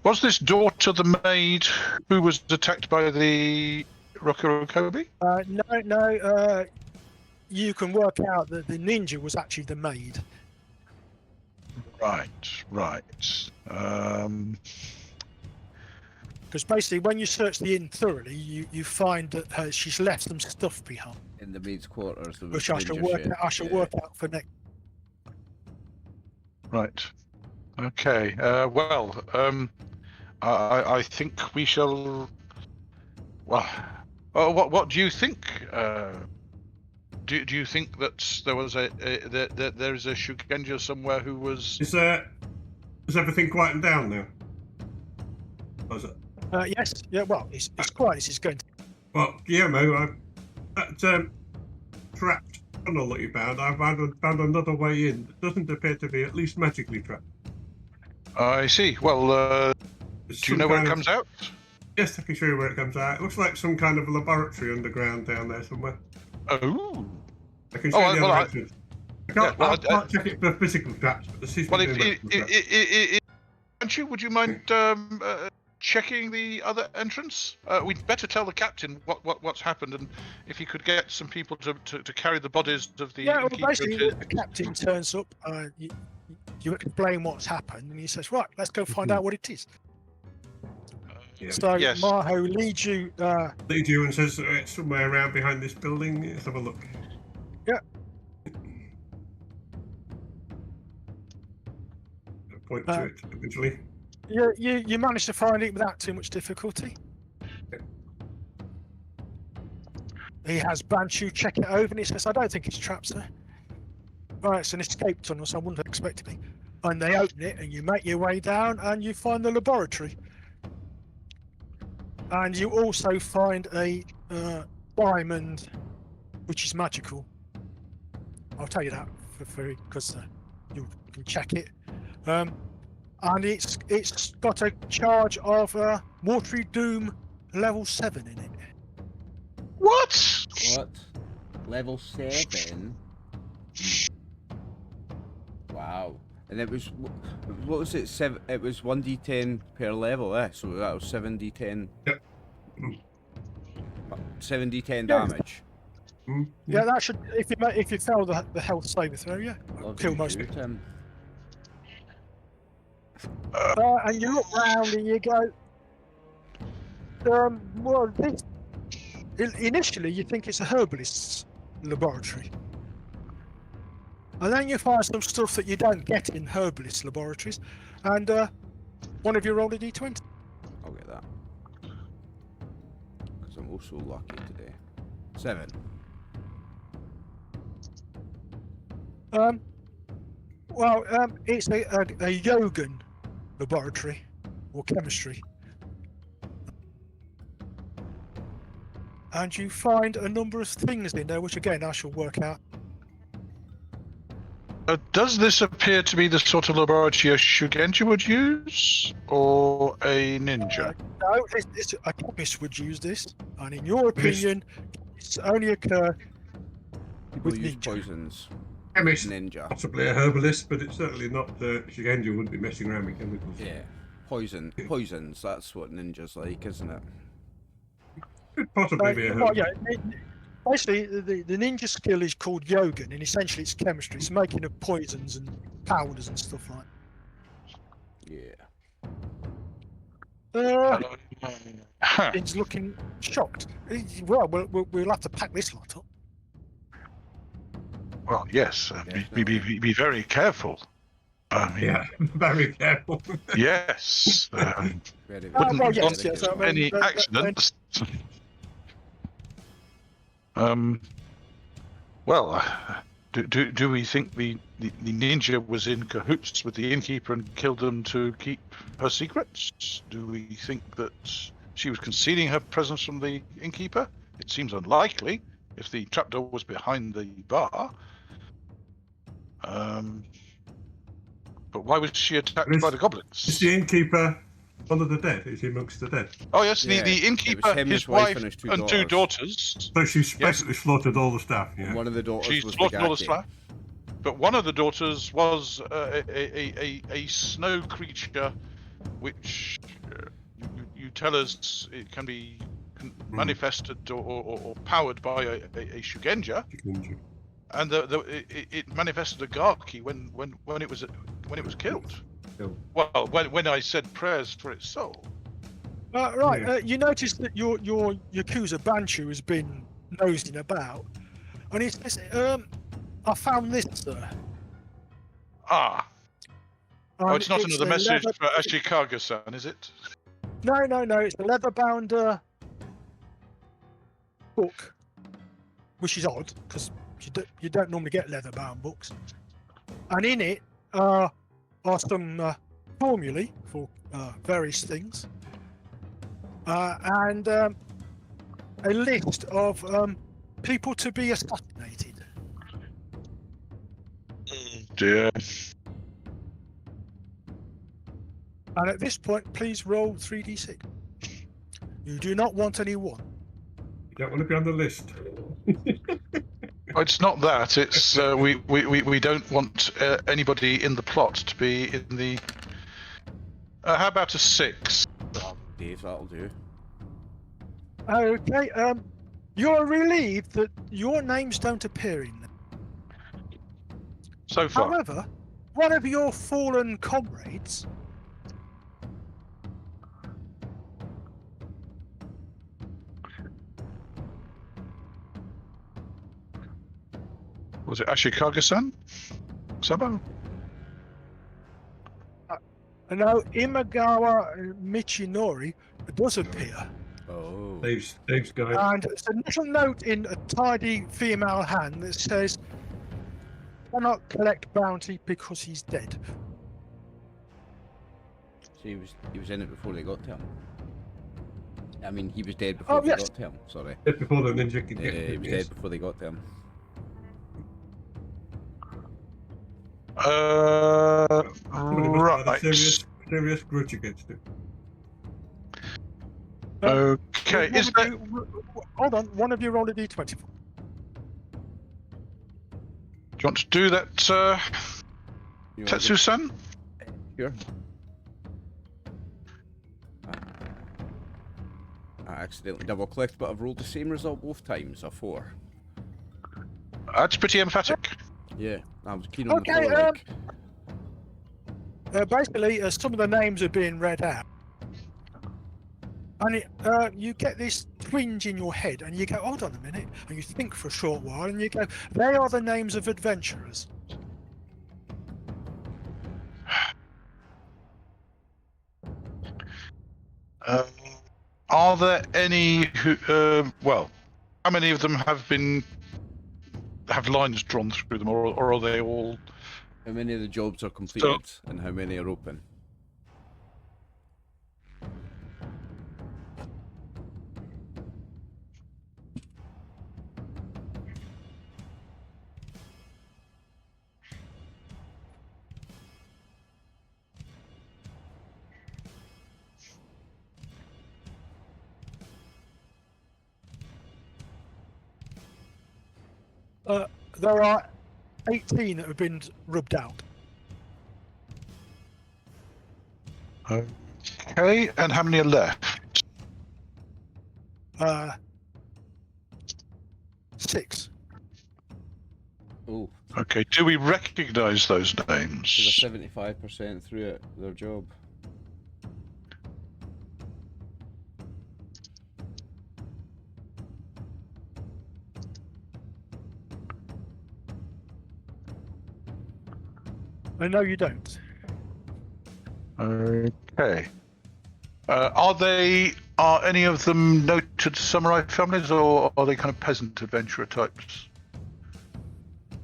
Was this daughter the maid who was attacked by the Rokurokobi? No. You can work out that the ninja was actually the maid. Right. Because basically, when you search the inn thoroughly, you find that she's left some stuff behind. In the maid's quarters. Which I shall work out for next. Right. Okay. I think we shall. Well, what do you think? Do you think that there was that there is a Shugenja somewhere who was? Is everything quieting down now? Or is it? Yes. Yeah. Well, it's quiet. This is going to. Well, Gyomo, that trapped tunnel that you found, I've found another way in. It doesn't appear to be at least magically trapped. I see. Well, do you know where it comes out? Yes, I can show you where it comes out. It looks like some kind of laboratory underground down there somewhere. Oh. I can show you the other entrance. I can't check it for physical traps, but the system. Well, would you mind checking the other entrance? We'd better tell the captain what's happened, and if he could get some people to carry the bodies of the. Yeah, well, basically, the captain turns up. You explain what's happened, and he says, "Right, let's go find out what it is." So yes. Maho leads you. Leads you and says it's somewhere around behind this building. Let's have a look. Yeah. Point to it eventually. You managed to find it without too much difficulty. Okay. He has Banshu check it over, and he says, "I don't think it's trapped, sir." Right, it's an escape tunnel, so I wouldn't expect it to be. And they open it, and you make your way down, and you find the laboratory. And you also find a diamond, which is magical. I'll tell you that for free because you can check it. And it's got a charge of Watery Doom level 7 in it. What? What? Level 7? Wow. And it was, what was it? It was 1d10 per level, so that was 7d10. Yep. 7d10 damage. Yeah, that should. If you fail the health saving throw, yeah, kill most people. And you look round and you go. Well, initially you think it's a herbalist's laboratory, and then you find some stuff that you don't get in herbalist laboratories, and one of you rolled a d20. I'll get that. Because I'm also lucky today. 7. It's a Yogan laboratory or chemistry, and you find a number of things in there, which again I shall work out. Does this appear to be the sort of laboratory a Shugenja would use, or a ninja? No, a chemist would use this, and in your opinion, it's only occur with use ninja. Poisons. Chemist, Ninja. possibly a herbalist, but it's certainly not. Shugenja wouldn't be messing around with chemicals. Yeah. Poisons, that's what ninjas like, isn't it? Could possibly be a herbalist. Basically, the ninja skill is called Yogan, and essentially it's chemistry. It's making of poisons and powders and stuff like that. Huh. He's looking shocked. Well, we'll have to pack this lot up. Well, yes. Be very careful. Yeah, very careful. Yes. Very, Wouldn't well, want yes, I mean, any accidents. Well, do we think the ninja was in cahoots with the innkeeper and killed them to keep her secrets? Do we think that she was concealing her presence from the innkeeper? It seems unlikely if the trapdoor was behind the bar. But why was she attacked by the goblins? Is the innkeeper under the dead? Is he amongst the dead? Oh yes, Yeah, the it innkeeper, was him, his his wife wife, and his two and two daughters. daughters. So she's basically slaughtered all the staff. Yeah. One of the daughters She was slaughtered all the Bagaki. staff. But one of the daughters was a snow creature, which you tell us it can be manifested or powered by a Shugenja, and it manifested a Garki when it was killed. Killed. Well, when I said prayers for its soul. Right, you notice that your Yakuza Banchu has been nosing about, and he says, I found this, sir. Ah. And Oh, it's not another a message leather- for Ashikaga-san, is it? No, it's a leather-bound book, which is odd because you don't normally get leather-bound books. And in it are some formulae for various things, and a list of people to be assassinated. Dear. And at this point, please roll 3d6. You do not want any one. You don't want to be on the list. Oh, it's not that. It's we don't want anybody in the plot to be in the. How about a 6? Dave, that'll do. Okay. You're relieved that your names don't appear in them. So far. However, one of your fallen comrades. Was it Ashikaga-san? Sabo? No, Imagawa Michinori does appear. Oh. Dave's guy. And there's a little note in a tidy female hand that says, cannot collect bounty because he's dead. So he was in it before they got to him. I mean, he was dead before they yes. got to him. Sorry. Just before the ninja could get He him. was Yes. dead before they got to him. Somebody must have had a Right. serious grudge against him. Okay. Is that Hold on, one of you roll a d20. Do you want to do that, You wanna Tetsu-san? do- Sure. I accidentally double clicked, but I've rolled the same result both times, a 4. That's pretty emphatic. Yeah, I was keen on Okay, the 4. Basically, some of the names are being read out. And you get this twinge in your head, and you go, hold on a minute, and you think for a short while, and you go, they are the names of adventurers. Are there any who? Well, how many of them have lines drawn through them, or are they all? How many of the jobs are completed, and how many are open? There are 18 that have been rubbed out. Okay, and how many are left? 6. Oh, Okay, do we recognise those names? so they're 75% through it, their job. I know you don't. Okay. Are any of them noted samurai families, or are they kind of peasant adventurer types?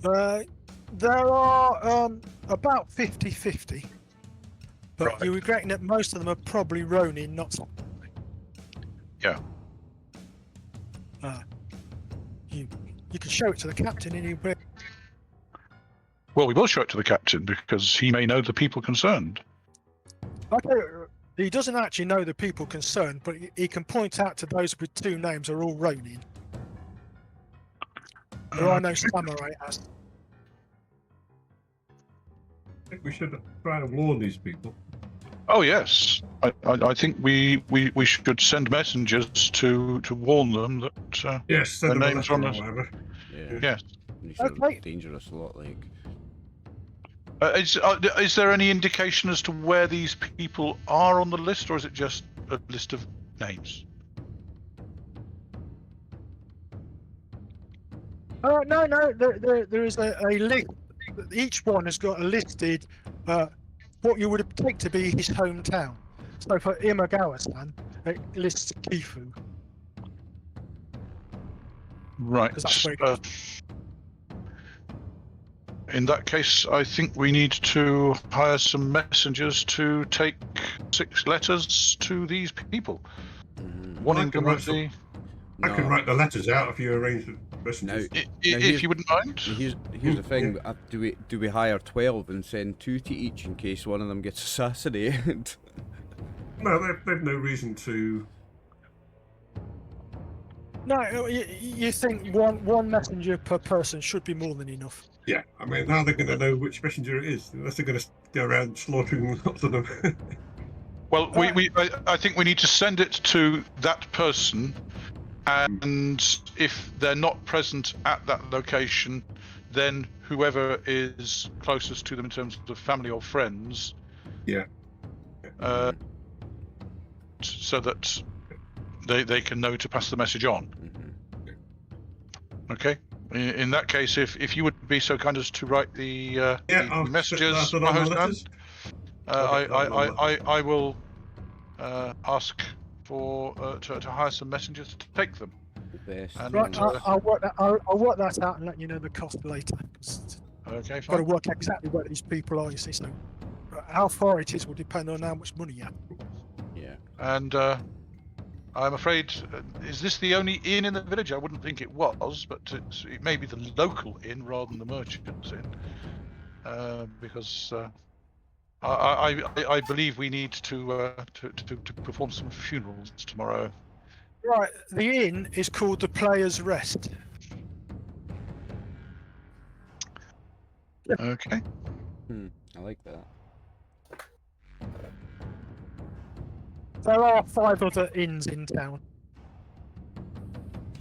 There are about 50-50. But Right. you would reckon that most of them are probably Ronin, not samurai. Yeah. You can show it to the captain anyway. Well, we will show it to the captain because he may know the people concerned. Okay, he doesn't actually know the people concerned, but he can point out to those with 2 names are all Ronin. There are no samurai as. I think we should try and warn these people. Oh yes, I think we should send messengers to warn them that. Yes, send them a names letter on or this. whatever. Yeah. Yes. These are Okay. dangerous a lot, like. Is there any indication as to where these people are on the list, or is it just a list of names? No. There is a list. Each one has got a listed what you would take to be his hometown. So for Imagawa-san, it lists Kifu. Right. 'Cause that's where it goes. In that case, I think we need to hire some messengers to take 6 letters to these people, warning I can them write of the. I can write the letters out if you arrange the messages. If you wouldn't mind. Here's the thing. Do we hire 12 and send 2 to each in case one of them gets assassinated? No, they've no reason to. No, you think one messenger per person should be more than enough. Yeah, I mean, how are they going to know which messenger it is? Unless they're going to go around slaughtering lots of them. Well, I think we need to send it to that person, and if they're not present at that location, then whoever is closest to them in terms of family or friends. Yeah. So that they can know to pass the message on. Okay. In that case, if you would be so kind as to write the I'll messages, put that on the Maho's letters. I will ask for to hire some messengers to take them. The best. And, Right, I'll work that out and let you know the cost later. Okay, Got to fine. work exactly where these people are, you see. So how far it is will depend on how much money you have. Yeah. And I'm afraid, is this the only inn in the village? I wouldn't think it was, but it may be the local inn rather than the merchant's inn. Because I believe we need to perform some funerals tomorrow. Right, the inn is called the Player's Rest. Okay. I like that. There are 5 other inns in town,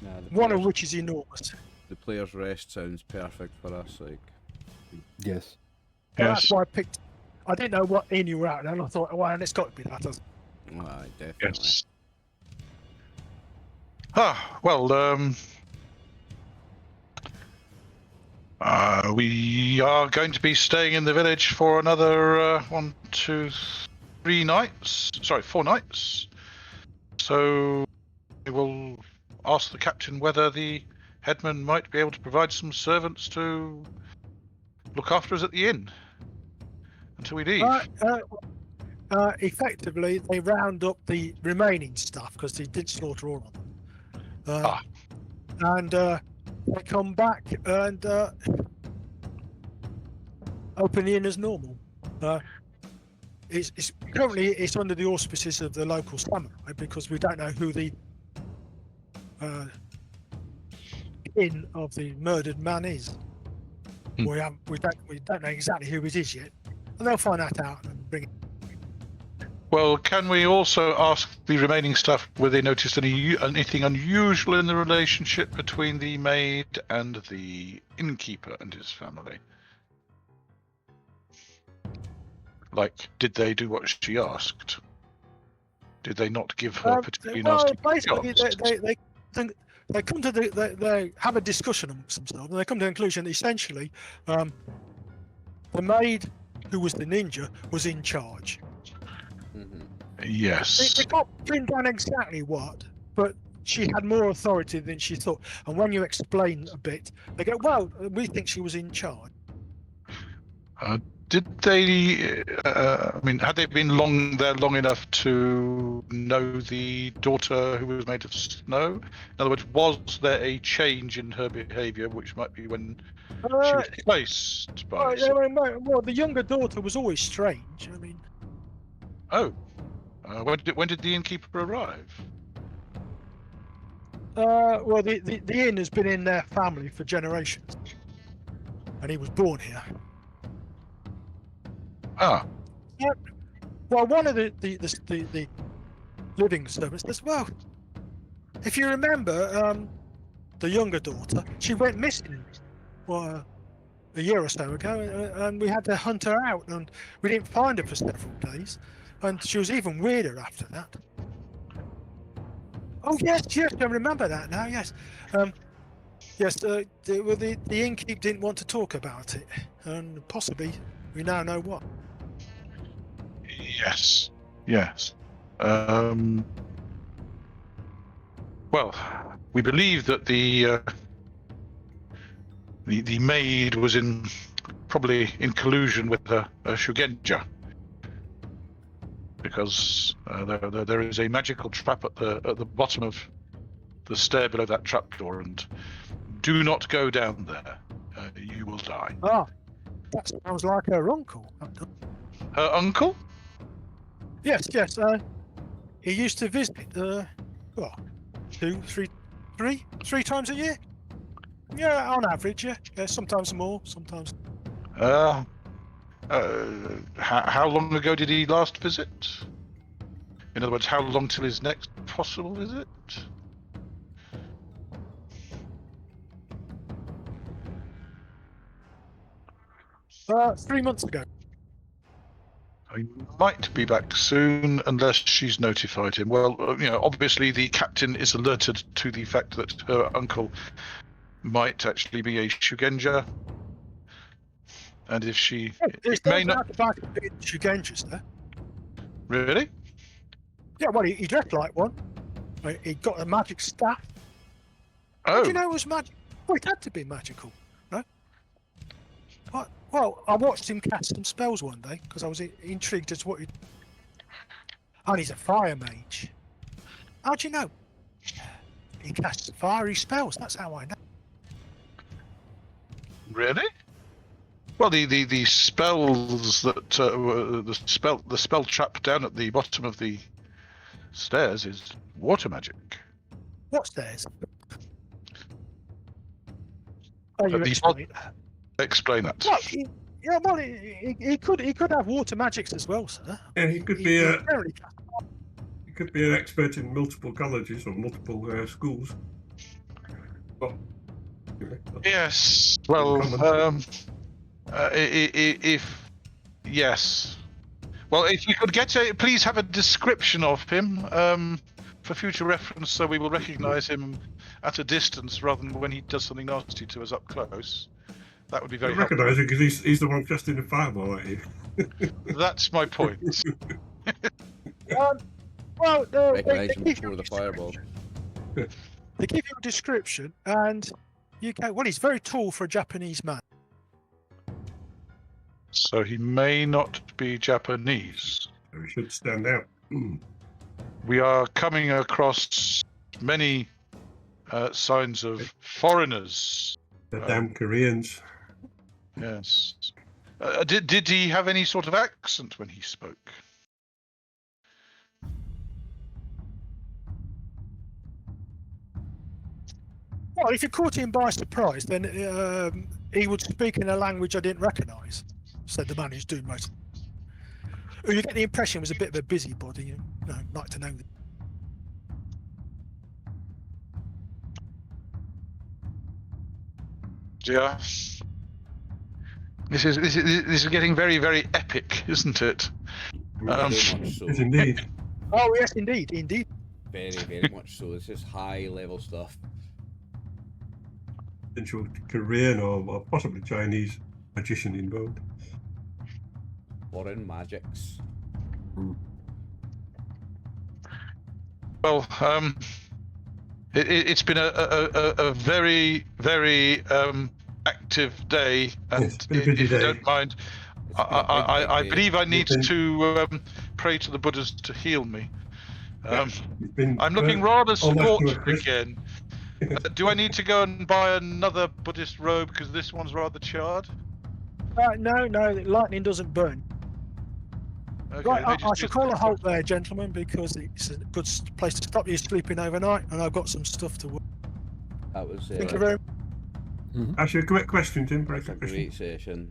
Nah, one of which is enormous. the Player's Rest sounds perfect for us. Like, Yes. That's Yes. why I picked. I didn't know what inn you were at, and I thought, well, and it's got to be that. aye, definitely. Yes. Well, we are going to be staying in the village for another 1, 2, 3 nights. Sorry, 4 nights. So we will ask the captain whether the headman might be able to provide some servants to look after us at the inn until we leave. Effectively, they round up the remaining stuff because they did slaughter all of them. And they come back and open the inn as normal. It's currently it's under the auspices of the local samurai because we don't know who the inn of the murdered man is. We don't know exactly who it is yet, and they'll find that out and bring it. Well, can we also ask the remaining staff whether they noticed anything unusual in the relationship between the maid and the innkeeper and his family? Like, did they do what she asked? Did they not give her particularly nasty basically, jobs? they come to they have a discussion amongst themselves, and they come to the conclusion that essentially, the maid who was the ninja was in charge. Yes. They can't pin down exactly what, but she had more authority than she thought. And when you explain a bit, they go, "Well, we think she was in charge." Did they? I mean, had they been there long enough to know the daughter who was made of snow? In other words, was there a change in her behaviour, which might be when she was placed by? Well, the younger daughter was always strange. I mean, when did the innkeeper arrive? well, the inn has been in their family for generations, and he was born here. Well, one of the living servants says, "Well, if you remember, the younger daughter, she went missing, a year or so ago, and we had to hunt her out, and we didn't find her for several days, and she was even weirder after that." Oh yes, I remember that now. Yes, yes. The innkeep didn't want to talk about it, and possibly we now know what. Yes. Well, we believe that the maid was probably in collusion with a Shugenja, because there is a magical trap at the bottom of the stair below that trapdoor, and do not go down there. You will die. Ah, that sounds like her uncle. Her uncle? Yes. He used to visit, 2, 3 times a year. Yeah, on average, yeah. Sometimes more, sometimes. How long ago did he last visit? In other words, how long till his next possible visit? 3 months ago. He might be back soon unless she's notified him. Well, obviously the captain is alerted to the fact that her uncle might actually be a Shugenja. And if she... There's may not... Shugenjas there. Really? Yeah, well, he dressed like one. He got a magic staff. Oh. Did you know it was magic? Well, it had to be magical, no? What? Well, I watched him cast some spells one day because I was intrigued as to what he. And he's a fire mage. How'd you know? He casts fiery spells. That's how I know. Really? Well, the spells that the spell trap down at the bottom of the stairs is water magic. What's theirs? Oh, you The explain. Explain that. Well, he could have water magics as well, sir. Yeah, he could be a Very- he could be an expert in multiple colleges or multiple schools. But, Yes. Well, Common. if yes. Well, if you could please have a description of him for future reference, so we will recognise him at a distance rather than when he does something nasty to us up close. That would be very I helpful. recognise him because he's the one casting the fireball at you. That's my point. well, Recognise him before the fireball. They give you a description, and you go, well, he's very tall for a Japanese man. So he may not be Japanese. So he should stand out. We are coming across many signs of foreigners. The damn Koreans. Yes. Did he have any sort of accent when he spoke? Well, if you caught him by surprise, then he would speak in a language I didn't recognise, said the man who's doing most. Who you get the impression was a bit of a busybody, you know, like to know. Yeah. This is getting very, very epic, isn't it? Very much so. Yes, indeed. Oh yes, indeed, indeed. Very, very much so. This is high level stuff. Potential Korean or possibly Chinese magician involved. Foreign magics. Well, it's been a very, very active day, and Yes, been a busy if you day. don't mind, I believe I need to pray to the Buddhas to heal me. It's been, I'm looking rather almost to a scorched crisp. again. Do I need to go and buy another Buddhist robe because this one's rather charred? No, lightning doesn't burn. Okay, Right, they I just- should call a halt there, gentlemen, because it's a good place to stop you sleeping overnight, and I've got some stuff to work. That was Thank you very much. Actually, a quick question, Tim. Very that's a quick question. great session.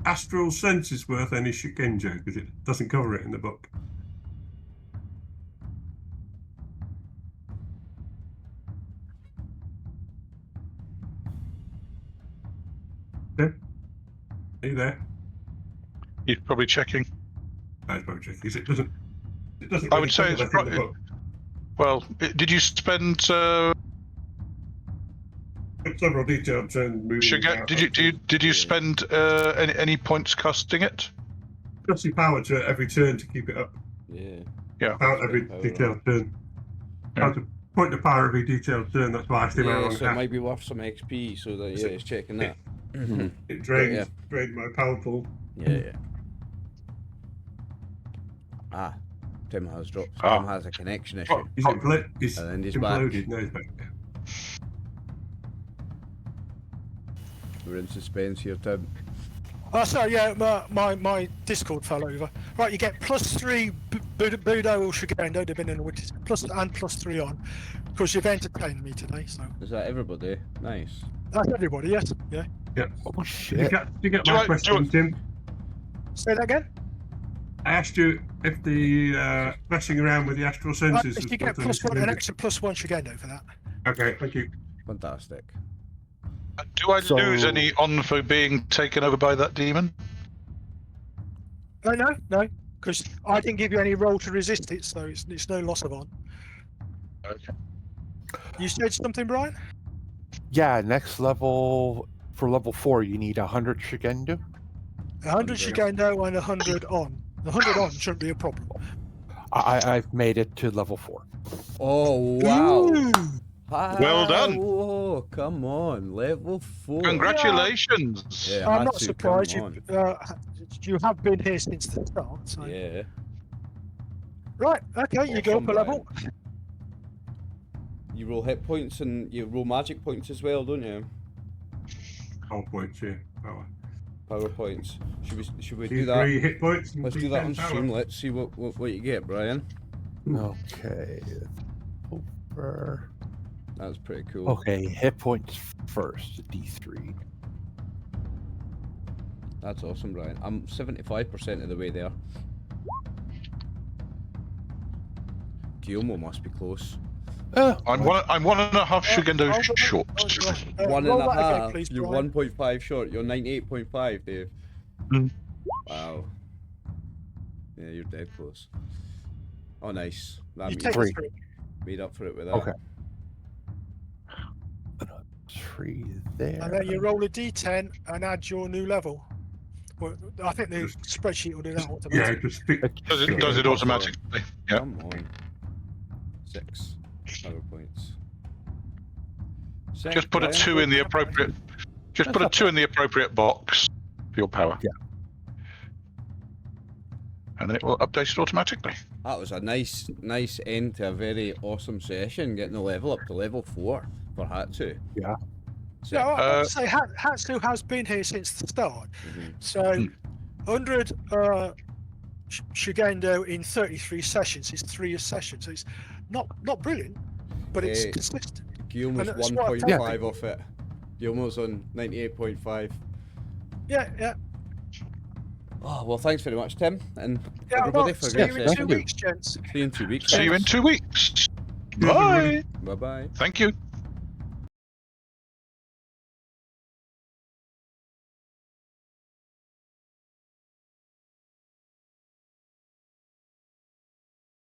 Astral sense is worth any shikenjo because it doesn't cover it in the book. Tim? Are you there? He's probably checking. That's probably tricky because it doesn't. It doesn't. I really would say cover it's that in the pro- book. Well, did you spend Several detailed turns moving. Shiga- did you spend any points casting it? Just your power to every turn to keep it up. Yeah. Power every Power detailed turn. Yeah. How to point the power every detailed turn. That's why I asked him how Yeah, long so it it might be worth some XP, so that So it's checking it- that. It drained, Yeah. drained my power pool. Yeah. Ah, Tim has dropped. Ah. Tim has a connection issue. He's he's And then he's back. imploded. No, he's back. We're in suspense here, Tim. Oh, sorry, yeah, my Discord fell over. Right, you get +3 Budo or Shigendo, depending on which is +3 on, because you've entertained me today, so. Is that everybody? Nice. That's everybody, yes? Yeah. Oh Did you shit! get Do my I- question, Tim? Say that again? I asked you if the messing around with the astral senses. If was you get worth any +1, an shikenjo. extra +1 Shigendo for that. Okay, thank you. Fantastic. Do I So- lose any on for being taken over by that demon? No, because I didn't give you any roll to resist it, so it's no loss of on. Okay. You said something, Brian? Yeah, next level for level 4, you need 100 Shigendo. 100 Shigendo and 100 on. The 100 on shouldn't be a problem. I've made it to level 4. Oh wow! Ooh. Well done. Oh, come on, level 4. Congratulations. Yeah, I'm not Hatsu, surprised. come You have been here since the start. So. Yeah. Right. Okay. You go up a level. You roll hit points and you roll magic points as well, don't you? Power points, yeah. Power points. Should we do Do that? 3 hit points. And Let's do that on D10 power. stream. Let's see what you get, Brian. Okay. Over. That's pretty cool. Okay, hit points first. D3. That's awesome, Brian. I'm 75% of the way there. Gyomo must be close. I'm 1.5 Shugendo short. 1.5. Please, You're Brian. 1.5 short. You're 98.5, Dave. Mm. Wow. Yeah, you're dead close. Oh, nice. That You made, take Three. it through. made up for it with that. Okay. 3 there. And then you roll a d10 and add your new level. Well, I think the spreadsheet will do that Yeah, automatically. just stick. Does it automatically? Yeah. Come on. 6 power points. Just put a 2 in the appropriate. Just put a 2 in the appropriate box for your power. Yeah. And then it will update it automatically. That was a nice end to a very awesome session, getting the level up to level 4 for Hatsu. Yeah. So, Yeah, I'll say Hatsu has been here since the start. Mhm. So 100 Shugendo in 33 sessions is 3 a session. So it's not brilliant, but it's consistent. Gyomo's And that's what I'm 1.5 off it. Gyomo's on 98.5. Yeah. Oh, well, thanks very much, Tim. And Yeah, everybody well, for see you getting in session. 2 weeks, gents. See you in 2 weeks. See you in 2 weeks. Bye. Bye-bye. Thank you.